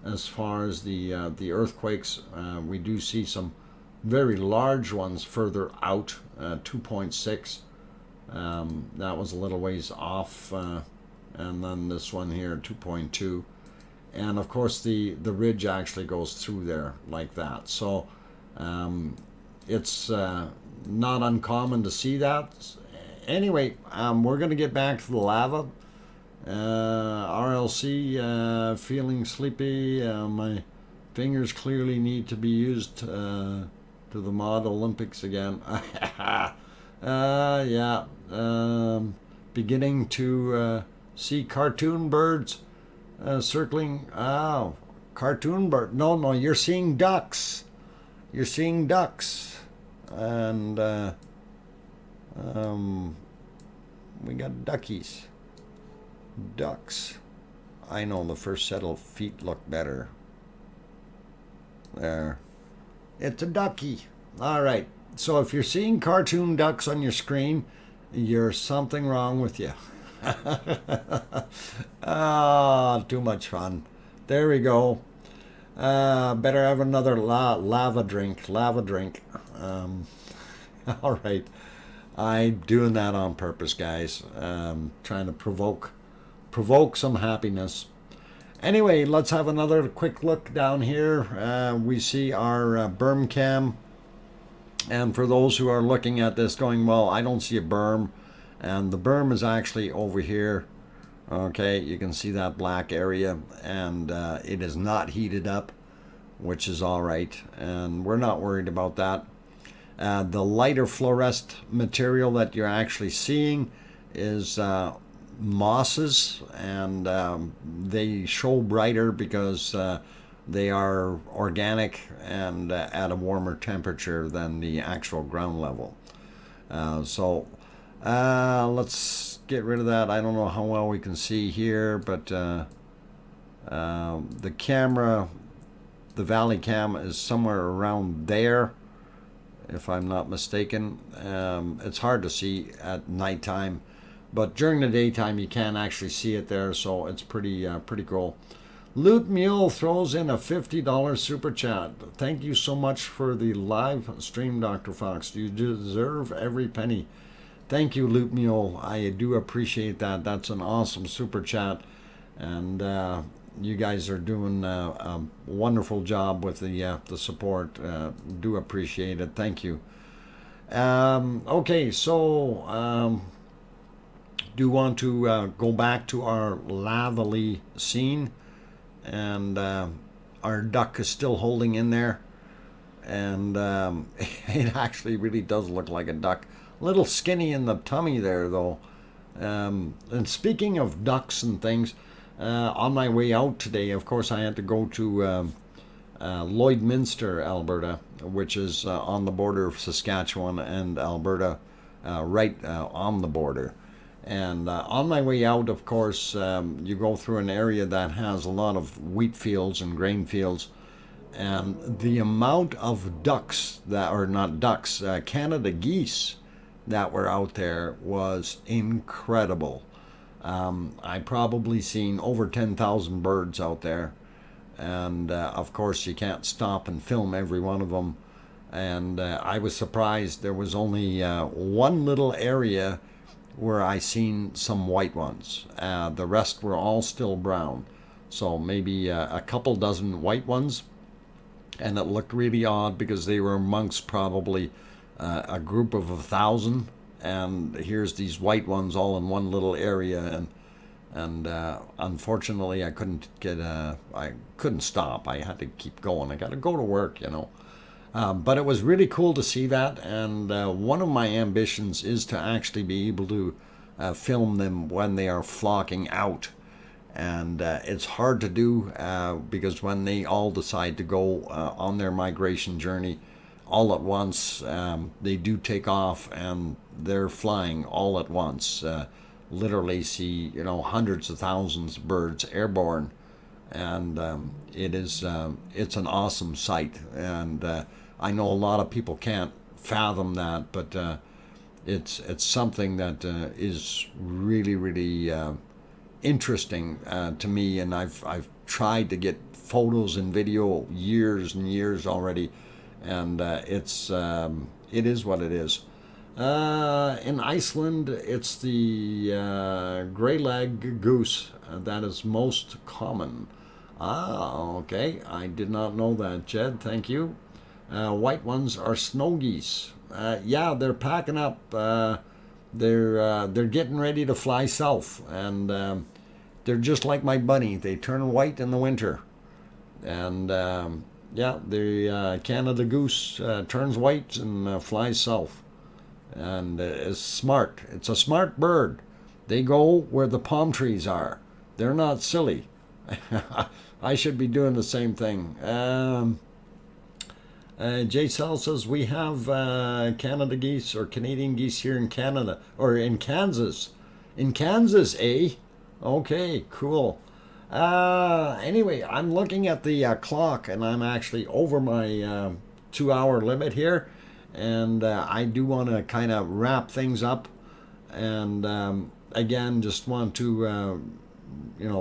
as far as the earthquakes. We do see some very large ones further out, 2.6. That was a little ways off, and then this one here, 2.2. and of course the ridge actually goes through there like that. So it's not uncommon to see that. Anyway, we're going to get back to the lava. RLC, feeling sleepy. My fingers clearly need to be used to the Mod Olympics again. Yeah. Beginning to see cartoon birds circling. Oh, cartoon bird. No, you're seeing ducks. You're seeing ducks. And we got duckies. Ducks. I know the first set of feet look better. There. It's a ducky. All right. So if you're seeing cartoon ducks on your screen, you're something wrong with you. Ah, too much fun. There we go. Better have another lava drink. Lava drink. All right. I'm doing that on purpose, guys. Trying to provoke some happiness. Anyway, let's have another quick look down here. We see our berm cam. And for those who are looking at this going, well, I don't see a berm. And the berm is actually over here. Okay, you can see that black area. And it is not heated up, which is all right. And we're not worried about that. The lighter fluorescent material that you're actually seeing is mosses, and they show brighter because they are organic and at a warmer temperature than the actual ground level. So let's get rid of that. I don't know how well we can see here, but the camera, the valley cam, is somewhere around there, if I'm not mistaken. It's hard to see at nighttime, but during the daytime you can actually see it there, so it's pretty cool. Loot Mule throws in a $50 super chat. Thank you so much for the live stream, Dr. Fox. You deserve every penny. Thank you, Loot Mule. I do appreciate that. That's an awesome super chat, and you guys are doing a wonderful job with the support. Do appreciate it. Thank you. Okay, so do want to go back to our lavally scene, and our duck is still holding in there, and it actually really does look like a duck. A little skinny in the tummy there, though. And speaking of ducks and things, on my way out today, of course, I had to go to Lloydminster, Alberta, which is on the border of Saskatchewan and Alberta, right on the border. And on my way out, of course, you go through an area that has a lot of wheat fields and grain fields. And the amount of ducks that, or not ducks, Canada geese that were out there was incredible. I probably seen over 10,000 birds out there. And of course, you can't stop and film every one of them. And I was surprised there was only one little area where I seen some white ones. The rest were all still brown. So maybe a couple dozen white ones. And it looked really odd because they were amongst probably a group of 1,000. And here's these white ones all in one little area. And unfortunately, I couldn't I couldn't stop. I had to keep going. I got to go to work, you know. But it was really cool to see that, and one of my ambitions is to actually be able to film them when they are flocking out. And it's hard to do because when they all decide to go on their migration journey all at once, they do take off and they're flying all at once. Literally see, you know, hundreds of thousands of birds airborne, and it's an awesome sight. And I know a lot of people can't fathom that, but it's something that is really interesting to me, and I've tried to get photos and video years and years already, and it is what it is. In Iceland, it's the grey-leg goose that is most common. Ah, okay. I did not know that, Jed. Thank you. White ones are snow geese. Yeah, they're packing up. They're getting ready to fly south, and they're just like my bunny. They turn white in the winter, and yeah, the Canada goose turns white and flies south, and is smart. It's a smart bird. They go where the palm trees are. They're not silly. I should be doing the same thing. J Cell says we have Canada geese or Canadian geese here in Canada or in Kansas. In Kansas, eh? Okay, cool. Anyway, I'm looking at the clock and I'm actually over my 2 hour limit here. And I do want to kind of wrap things up. And again, just want to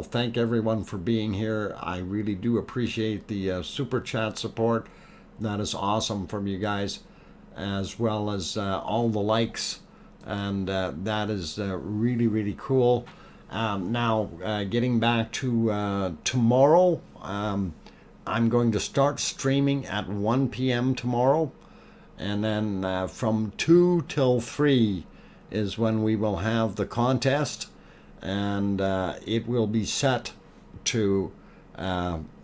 thank everyone for being here. I really do appreciate the super chat support. That is awesome from you guys, as well as all the likes, and that is really, really cool. Now, getting back to tomorrow, I'm going to start streaming at 1 p.m. tomorrow, and then from 2 till 3 is when we will have the contest, and it will be set to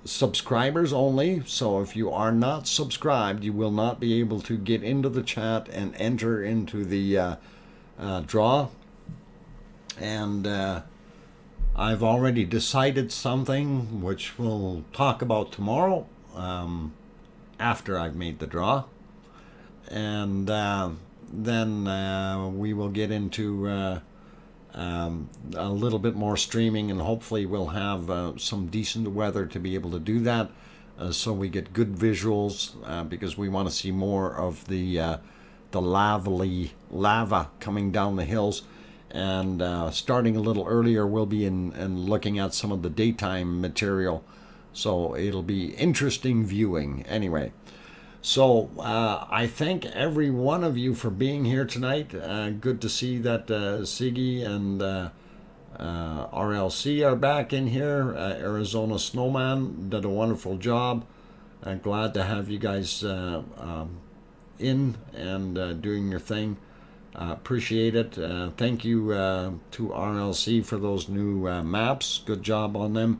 subscribers only. So if you are not subscribed, you will not be able to get into the chat and enter into the draw. And I've already decided something which we'll talk about tomorrow after I've made the draw. And then we will get into a little bit more streaming, and hopefully we'll have some decent weather to be able to do that, so we get good visuals, because we want to see more of the lava coming down the hills. And starting a little earlier, we'll be in looking at some of the daytime material, so it'll be interesting viewing anyway. So I thank every one of you for being here tonight. Good to see that Siggy and RLC are back in here. Arizona Snowman did a wonderful job. Glad to have you guys in and doing your thing. Appreciate it. Thank you to RLC for those new maps. Good job on them.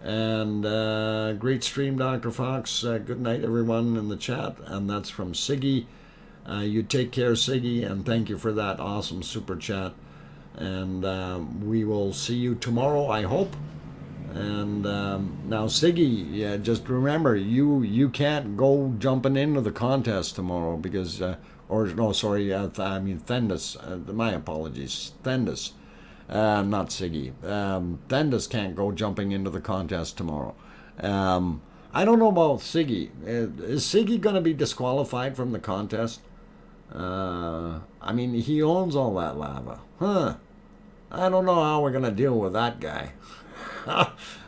And great stream, Dr. Fox. Good night, everyone in the chat. And that's from Siggy. You take care, Siggy, and thank you for that awesome super chat. And we will see you tomorrow, I hope. And now, Siggy, yeah, just remember, you can't go jumping into the contest tomorrow because, or no, sorry, I mean Thendus. My apologies, Thendus. Not Siggy. Thendus can't go jumping into the contest tomorrow. I don't know about Siggy. Is Siggy going to be disqualified from the contest? I mean, he owns all that lava. Huh. I don't know how we're going to deal with that guy.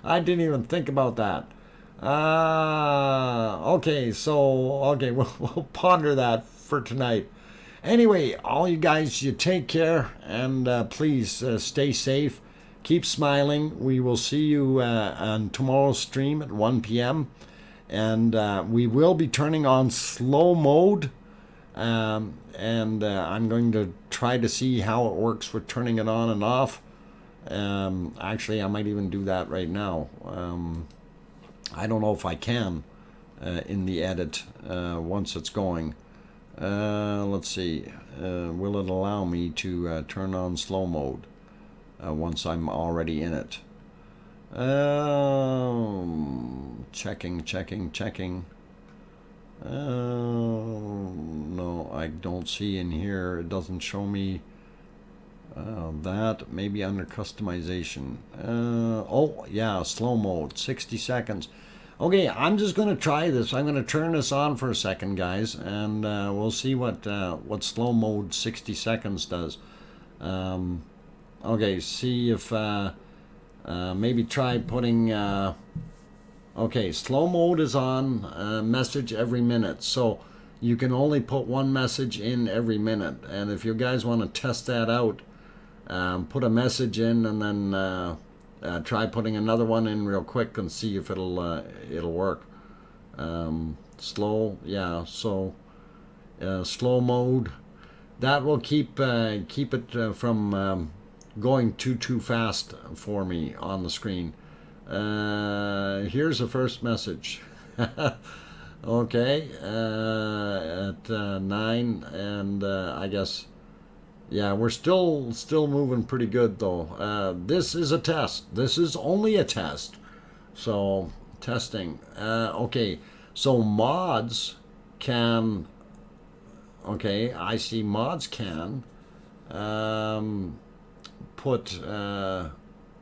I didn't even think about that. Okay, so, okay, we'll ponder that for tonight. Anyway, all you guys, you take care, and please stay safe. Keep smiling. We will see you on tomorrow's stream at 1 p.m. And we will be turning on slow mode. And I'm going to try to see how it works with turning it on and off. Actually, I might even do that right now. I don't know if I can in the edit once it's going. Let's see. Will it allow me to turn on slow mode once I'm already in it? Checking. No, I don't see in here. It doesn't show me that. Maybe under customization. Oh, yeah, slow mode, 60 seconds. Okay, I'm just going to try this. I'm going to turn this on for a second, guys, and we'll see what slow mode 60 seconds does. Okay, see if maybe try putting... okay, slow mode is on, message every minute. So you can only put one message in every minute. And if you guys want to test that out, put a message in and then Try putting another one in real quick and see if it'll work. Slow, yeah. So slow mode. That will keep it from going too fast for me on the screen. Here's the first message. Okay, at 9, and I guess, yeah, we're still moving pretty good though. This is a test. This is only a test. So testing. Okay, so mods can. Okay, I see mods can put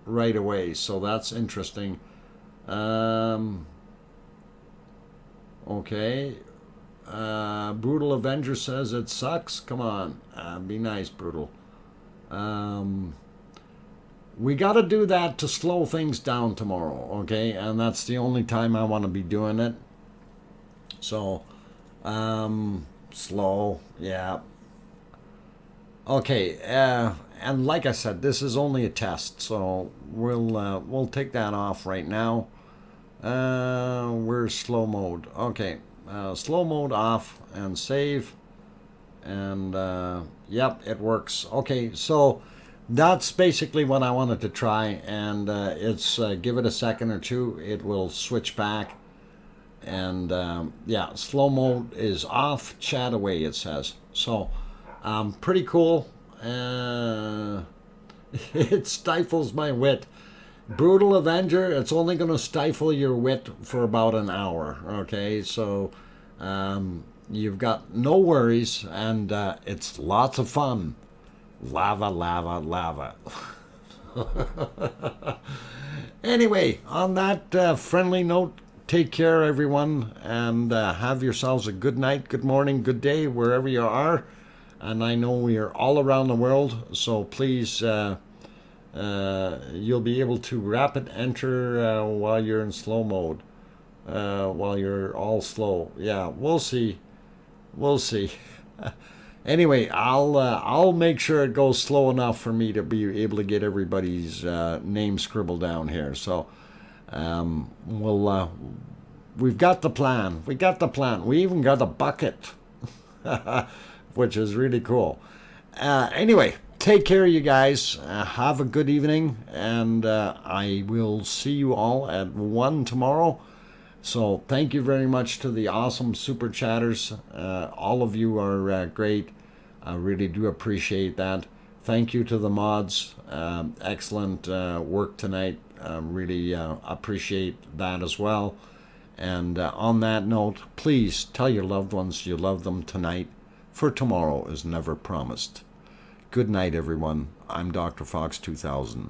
right away. So that's interesting. Okay. Brutal Avenger says it sucks. Come on. Be nice, Brutal. We got to do that to slow things down tomorrow, okay? And that's the only time I want to be doing it. So, slow, yeah. Okay, and like I said, this is only a test, so we'll take that off right now. We're slow mode. Okay, slow mode off and save. And yep, it works. Okay, so that's basically what I wanted to try, and it's give it a second or two, it will switch back. And yeah, slow mode is off, chat away, it says. So pretty cool. It stifles my wit. Brutal Avenger, it's only going to stifle your wit for about an hour. Okay, so you've got no worries, and it's lots of fun. Lava, lava, lava. Anyway, on that friendly note, take care, everyone, and have yourselves a good night, good morning, good day, wherever you are. And I know we are all around the world, so please, you'll be able to rapid enter while you're in slow mode, while you're all slow. Yeah, we'll see. We'll see. Anyway, I'll make sure it goes slow enough for me to be able to get everybody's name scribbled down here. So we've got the plan. We got the plan. We even got a bucket, which is really cool. Anyway, take care, you guys. Have a good evening, and I will see you all at 1 tomorrow. So thank you very much to the awesome super chatters. All of you are great. I really do appreciate that. Thank you to the mods. Excellent work tonight. Really appreciate that as well. And on that note, please tell your loved ones you love them tonight, for tomorrow is never promised. Good night, everyone. I'm DrFox2000.